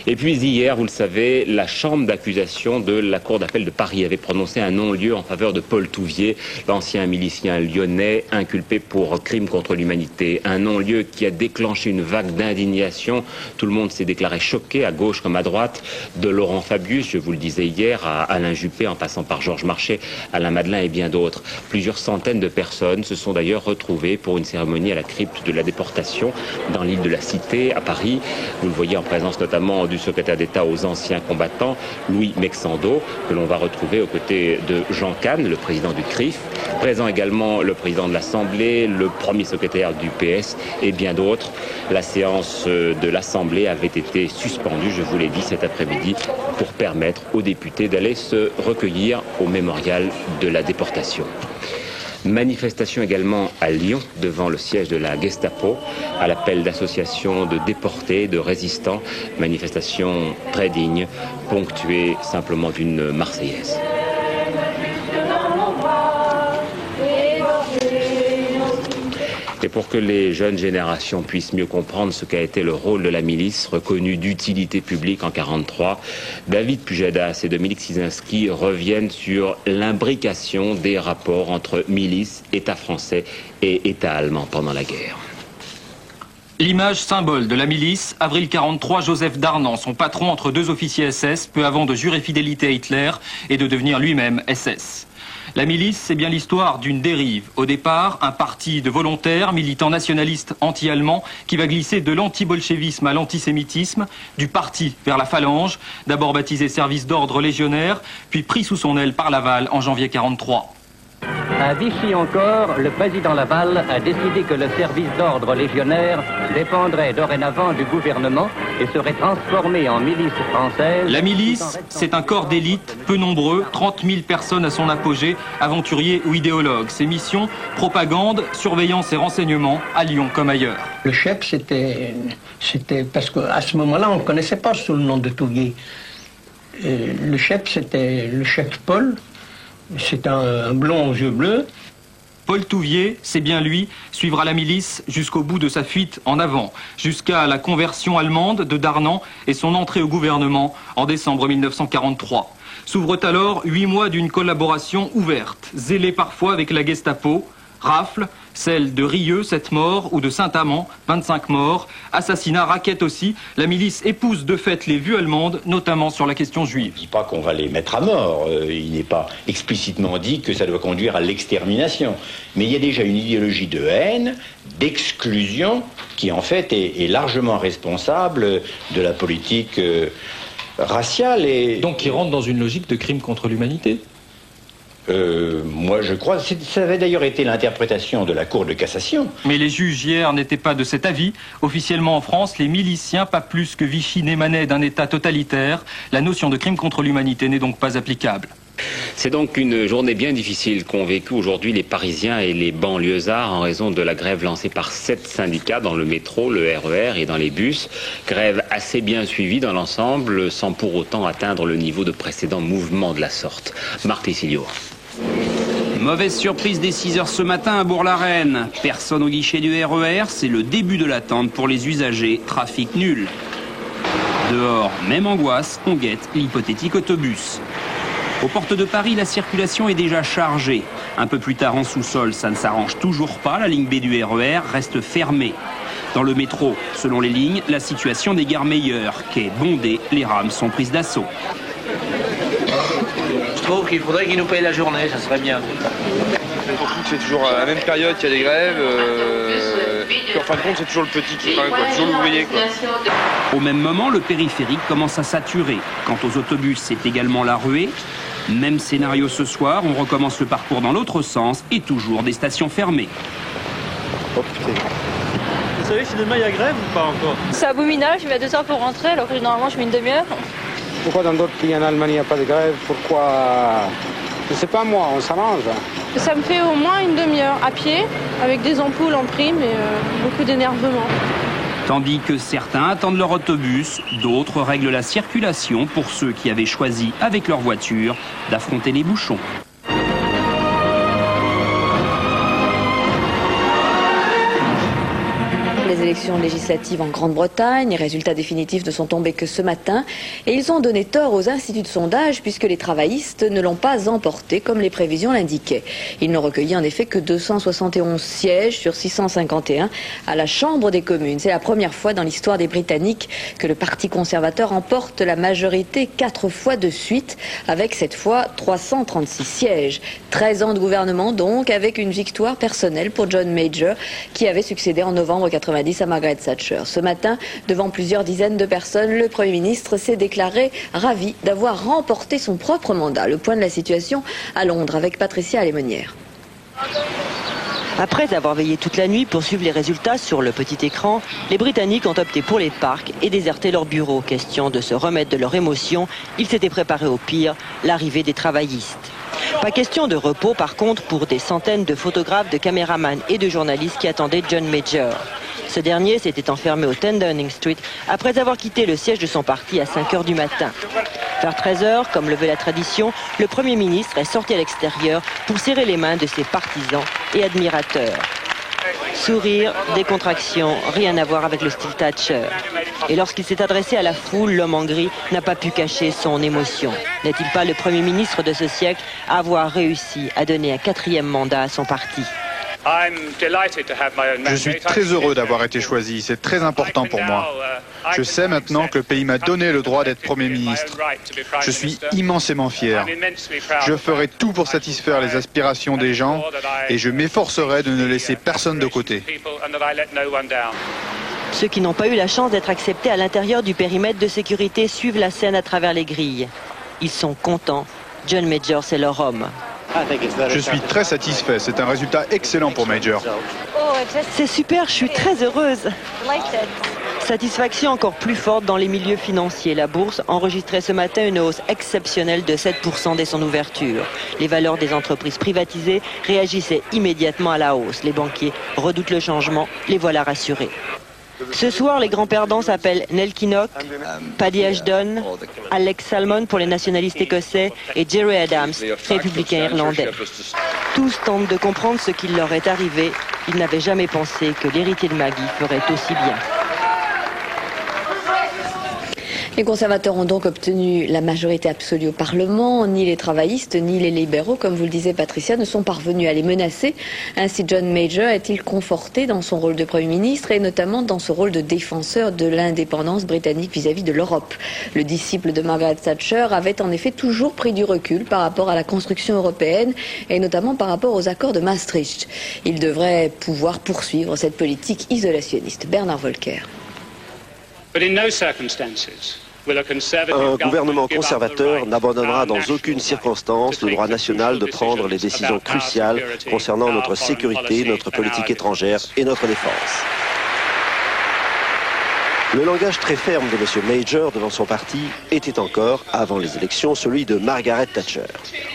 Et puis hier, vous le savez, la chambre d'accusation de la Cour d'appel de Paris avait prononcé un non-lieu en faveur de Paul Touvier, l'ancien milicien lyonnais inculpé pour crime contre l'humanité. Un non-lieu qui a déclenché une vague d'indignation. Tout le monde s'est déclaré choqué, à gauche comme à droite, de Laurent Fabius, je vous le disais hier, à Alain Juppé, en passant par Georges Marchais, Alain Madelin et bien d'autres. Plusieurs centaines de personnes se sont d'ailleurs retrouvées pour une cérémonie à la crypte de la déportation dans l'île de la Cité, à Paris. Vous le voyez en présence notamment du secrétaire d'État aux anciens combattants, Louis Mexando, que l'on va retrouver aux côtés de Jean Kahn, le président du CRIF, présent également le président de l'Assemblée, le premier secrétaire du PS et bien d'autres. La séance de l'Assemblée avait été suspendue, je vous l'ai dit, cet après-midi, pour permettre aux députés d'aller se recueillir au mémorial de la déportation. Manifestation également à Lyon, devant le siège de la Gestapo, à l'appel d'associations de déportés, de résistants. Manifestation très digne, ponctuée simplement d'une Marseillaise. Et pour que les jeunes générations puissent mieux comprendre ce qu'a été le rôle de la milice, reconnue d'utilité publique en 1943, David Pujadas et Dominique Sizinski reviennent sur l'imbrication des rapports entre milice, État français et État allemand pendant la guerre. L'image symbole de la milice, avril 1943, Joseph Darnan, son patron entre deux officiers SS, peu avant de jurer fidélité à Hitler et de devenir lui-même SS. La milice, c'est bien l'histoire d'une dérive. Au départ, un parti de volontaires, militants nationalistes anti-allemands, qui va glisser de l'anti-bolchevisme à l'antisémitisme, du parti vers la phalange, d'abord baptisé service d'ordre légionnaire, puis pris sous son aile par Laval en janvier 1943. À Vichy encore, le président Laval a décidé que le service d'ordre légionnaire dépendrait dorénavant du gouvernement et serait transformé en milice française. La milice, c'est un corps d'élite peu nombreux, 30 000 personnes à son apogée, aventuriers ou idéologues. Ses missions, propagande, surveillance et renseignement, à Lyon comme ailleurs. Le chef, c'était parce qu'à ce moment-là, on ne connaissait pas sous le nom de Touvier. Le chef, c'était le chef Paul. C'est un blond aux yeux bleus. Paul Touvier, c'est bien lui, suivra la milice jusqu'au bout de sa fuite en avant, jusqu'à la conversion allemande de Darnan et son entrée au gouvernement en décembre 1943. S'ouvrent alors 8 mois d'une collaboration ouverte, zélée parfois avec la Gestapo, rafle, celle de Rieux, 7 morts, ou de Saint-Amand, 25 morts, assassinat, raquette aussi. La milice épouse de fait les vues allemandes, notamment sur la question juive. Je ne dis pas qu'on va les mettre à mort, il n'est pas explicitement dit que ça doit conduire à l'extermination. Mais il y a déjà une idéologie de haine, d'exclusion, qui en fait est largement responsable de la politique raciale. Et donc qui rentre dans une logique de crime contre l'humanité. Moi je crois, ça avait d'ailleurs été l'interprétation de la Cour de cassation. Mais les juges hier n'étaient pas de cet avis. Officiellement en France, les miliciens, pas plus que Vichy n'émanaient d'un État totalitaire. La notion de crime contre l'humanité n'est donc pas applicable. C'est donc une journée bien difficile qu'ont vécu aujourd'hui les Parisiens et les banlieusards en raison de la grève lancée par 7 syndicats dans le métro, le RER et dans les bus. Grève assez bien suivie dans l'ensemble, sans pour autant atteindre le niveau de précédents mouvements de la sorte. Marc Lessilio. Mauvaise surprise dès 6h ce matin à Bourg-la-Reine. Personne au guichet du RER, c'est le début de l'attente pour les usagers. Trafic nul. Dehors, même angoisse, on guette l'hypothétique autobus. Aux portes de Paris, la circulation est déjà chargée. Un peu plus tard en sous-sol, ça ne s'arrange toujours pas. La ligne B du RER reste fermée. Dans le métro, selon les lignes, la situation n'est guère meilleure. Quai bondé, les rames sont prises d'assaut. Je trouve qu'il faudrait qu'ils nous payent la journée, ça serait bien. C'est toujours à la même période qu'il y a des grèves. Puis en fin de compte, c'est toujours le petit qui travaille, toujours l'ouvrier. Au même moment, le périphérique commence à saturer. Quant aux autobus, c'est également la ruée. Même scénario ce soir, on recommence le parcours dans l'autre sens et toujours des stations fermées. Oh putain. Vous savez si demain il y a grève ou pas encore? C'est abominable, je mets 2 heures pour rentrer alors que normalement je mets une demi-heure. Pourquoi dans d'autres pays en Allemagne il n'y a pas de grève? Pourquoi? Je ne sais pas moi, on s'arrange. Ça me fait au moins une demi-heure à pied, avec des ampoules en prime et beaucoup d'énervement. Tandis que certains attendent leur autobus, d'autres règlent la circulation pour ceux qui avaient choisi, avec leur voiture, d'affronter les bouchons. les élections législatives en Grande-Bretagne. Les résultats définitifs ne sont tombés que ce matin. Et ils ont donné tort aux instituts de sondage puisque les travaillistes ne l'ont pas emporté comme les prévisions l'indiquaient. Ils n'ont recueilli en effet que 271 sièges sur 651 à la Chambre des communes. C'est la première fois dans l'histoire des Britanniques que le Parti conservateur emporte la majorité 4 fois de suite, avec cette fois 336 sièges. 13 ans de gouvernement donc, avec une victoire personnelle pour John Major, qui avait succédé en novembre 90 à Margaret Thatcher. Ce matin, devant plusieurs dizaines de personnes, le Premier ministre s'est déclaré ravi d'avoir remporté son propre mandat. Le point de la situation à Londres avec Patricia Alémonière. Après avoir veillé toute la nuit pour suivre les résultats sur le petit écran, les Britanniques ont opté pour les parcs et déserté leurs bureaux. Question de se remettre de leur émotion, ils s'étaient préparés au pire, l'arrivée des travaillistes. Pas question de repos par contre pour des centaines de photographes, de caméramans et de journalistes qui attendaient John Major. Ce dernier s'était enfermé au 10 Downing Street après avoir quitté le siège de son parti à 5 h du matin. Vers 13 h, comme le veut la tradition, le Premier ministre est sorti à l'extérieur pour serrer les mains de ses partisans et admirateurs. Sourire, décontraction, rien à voir avec le style Thatcher. Et lorsqu'il s'est adressé à la foule, l'homme en gris n'a pas pu cacher son émotion. N'est-il pas le Premier ministre de ce siècle à avoir réussi à donner un 4e mandat à son parti ? Je suis très heureux d'avoir été choisi, c'est très important pour moi. Je sais maintenant que le pays m'a donné le droit d'être Premier ministre. Je suis immensément fier. Je ferai tout pour satisfaire les aspirations des gens et je m'efforcerai de ne laisser personne de côté. Ceux qui n'ont pas eu la chance d'être acceptés à l'intérieur du périmètre de sécurité suivent la scène à travers les grilles. Ils sont contents. John Major, c'est leur homme. Je suis très satisfait, c'est un résultat excellent pour Major. C'est super, je suis très heureuse. Satisfaction encore plus forte dans les milieux financiers. La bourse enregistrait ce matin une hausse exceptionnelle de 7% dès son ouverture. Les valeurs des entreprises privatisées réagissaient immédiatement à la hausse. Les banquiers redoutent le changement, les voilà rassurés. Ce soir, les grands perdants s'appellent Neil Kinnock, Paddy Ashton, Alex Salmond pour les nationalistes écossais et Jerry Adams, républicain irlandais. Tous tentent de comprendre ce qui leur est arrivé. Ils n'avaient jamais pensé que l'héritier de Maggie ferait aussi bien. Les conservateurs ont donc obtenu la majorité absolue au Parlement. Ni les travaillistes, ni les libéraux, comme vous le disiez Patricia, ne sont parvenus à les menacer. Ainsi, John Major est-il conforté dans son rôle de Premier ministre et notamment dans ce rôle de défenseur de l'indépendance britannique vis-à-vis de l'Europe. Le disciple de Margaret Thatcher avait en effet toujours pris du recul par rapport à la construction européenne et notamment par rapport aux accords de Maastricht. Il devrait pouvoir poursuivre cette politique isolationniste. Bernard Volker. Un gouvernement conservateur n'abandonnera dans aucune circonstance le droit national de prendre les décisions cruciales concernant notre sécurité, notre politique étrangère et notre défense. Le langage très ferme de M. Major devant son parti était encore, avant les élections, celui de Margaret Thatcher.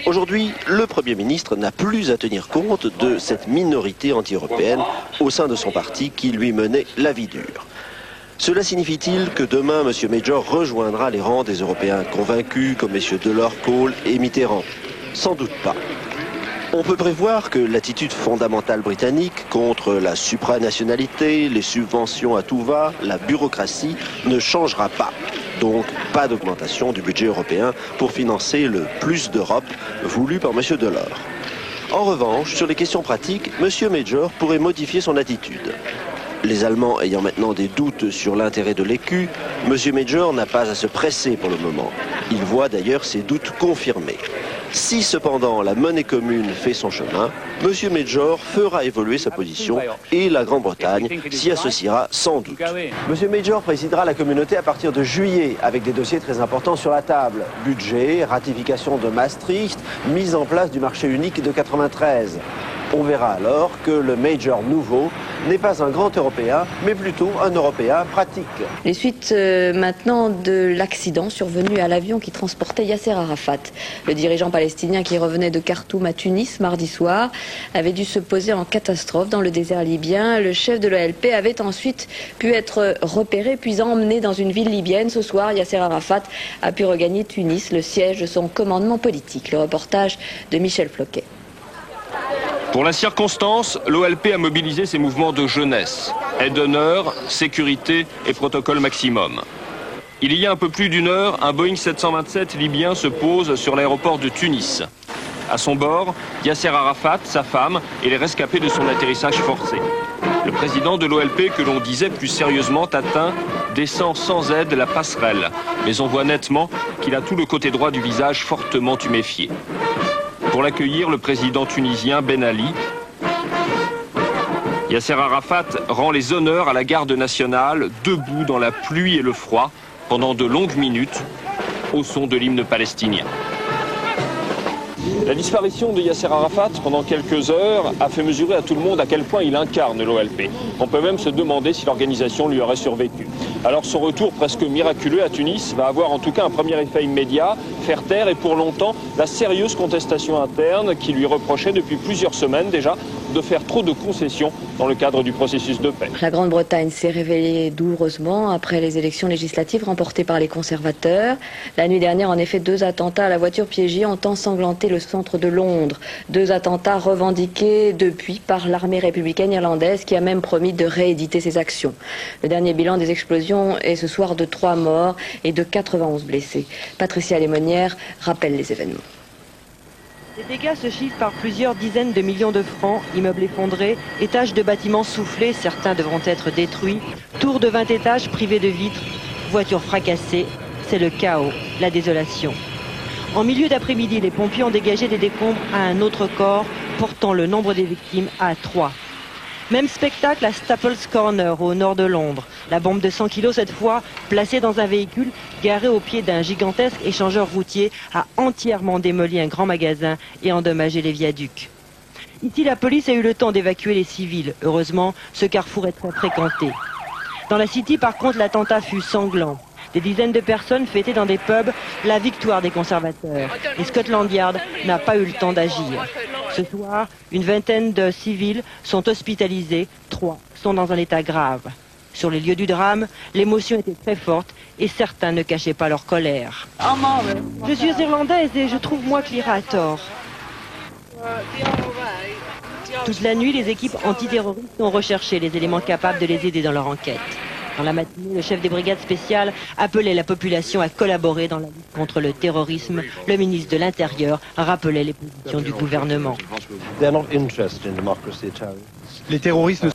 Aujourd'hui, le Premier ministre n'a plus à tenir compte de cette minorité anti-européenne au sein de son parti qui lui menait la vie dure. Cela signifie-t-il que demain, M. Major rejoindra les rangs des Européens convaincus comme M. Delors, Kohl et Mitterrand? Sans doute pas. On peut prévoir que l'attitude fondamentale britannique contre la supranationalité, les subventions à tout va, la bureaucratie ne changera pas. Donc pas d'augmentation du budget européen pour financer le plus d'Europe voulu par M. Delors. En revanche, sur les questions pratiques, M. Major pourrait modifier son attitude. Les Allemands ayant maintenant des doutes sur l'intérêt de l'écu, M. Major n'a pas à se presser pour le moment. Il voit d'ailleurs ses doutes confirmés. Si cependant la monnaie commune fait son chemin, M. Major fera évoluer sa position et la Grande-Bretagne s'y associera sans doute. M. Major présidera la communauté à partir de juillet avec des dossiers très importants sur la table. Budget, ratification de Maastricht, mise en place du marché unique de 93. On verra alors que le Major nouveau n'est pas un grand Européen, mais plutôt un Européen pratique. Les suites maintenant de l'accident survenu à l'avion qui transportait Yasser Arafat. Le dirigeant palestinien qui revenait de Khartoum à Tunis mardi soir avait dû se poser en catastrophe dans le désert libyen. Le chef de l'OLP avait ensuite pu être repéré puis emmené dans une ville libyenne. Ce soir, Yasser Arafat a pu regagner Tunis, le siège de son commandement politique. Le reportage de Michel Floquet. Pour la circonstance, l'OLP a mobilisé ses mouvements de jeunesse. Aide d'honneur, sécurité et protocole maximum. Il y a un peu plus d'une heure, un Boeing 727 libyen se pose sur l'aéroport de Tunis. À son bord, Yasser Arafat, sa femme et les rescapés de son atterrissage forcé. Le président de l'OLP, que l'on disait plus sérieusement atteint, descend sans aide la passerelle. Mais on voit nettement qu'il a tout le côté droit du visage fortement tuméfié. Pour l'accueillir, le président tunisien Ben Ali, Yasser Arafat rend les honneurs à la garde nationale, debout dans la pluie et le froid, pendant de longues minutes, au son de l'hymne palestinien. La disparition de Yasser Arafat pendant quelques heures a fait mesurer à tout le monde à quel point il incarne l'OLP. On peut même se demander si l'organisation lui aurait survécu. Alors son retour presque miraculeux à Tunis va avoir en tout cas un premier effet immédiat, faire taire et pour longtemps la sérieuse contestation interne qui lui reprochait depuis plusieurs semaines déjà de faire trop de concessions dans le cadre du processus de paix. La Grande-Bretagne s'est réveillée douloureusement après les élections législatives remportées par les conservateurs. La nuit dernière, en effet, 2 attentats à la voiture piégée ont ensanglanté le centre de Londres. 2 attentats revendiqués depuis par l'armée républicaine irlandaise qui a même promis de rééditer ses actions. Le dernier bilan des explosions est ce soir de 3 morts et de 91 blessés. Patricia Lémonière rappelle les événements. Les dégâts se chiffrent par plusieurs dizaines de millions de francs, immeubles effondrés, étages de bâtiments soufflés, certains devront être détruits, tours de 20 étages privés de vitres, voitures fracassées, c'est le chaos, la désolation. En milieu d'après-midi, les pompiers ont dégagé des décombres à un autre corps, portant le nombre des victimes à 3. Même spectacle à Staples Corner, au nord de Londres. La bombe de 100 kg, cette fois, placée dans un véhicule garé au pied d'un gigantesque échangeur routier, a entièrement démoli un grand magasin et endommagé les viaducs. Ici, la police a eu le temps d'évacuer les civils. Heureusement, ce carrefour est très fréquenté. Dans la City, par contre, l'attentat fut sanglant. Des dizaines de personnes fêtaient dans des pubs la victoire des conservateurs. Et Scotland Yard n'a pas eu le temps d'agir. Ce soir, une vingtaine de civils sont hospitalisés, 3 sont dans un état grave. Sur les lieux du drame, l'émotion était très forte et certains ne cachaient pas leur colère. Je suis irlandaise et je trouve moi que l'IRA a tort. Toute la nuit, les équipes antiterroristes ont recherché les éléments capables de les aider dans leur enquête. Dans la matinée, le chef des brigades spéciales appelait la population à collaborer dans la lutte contre le terrorisme. Le ministre de l'Intérieur rappelait les positions du gouvernement. Les terroristes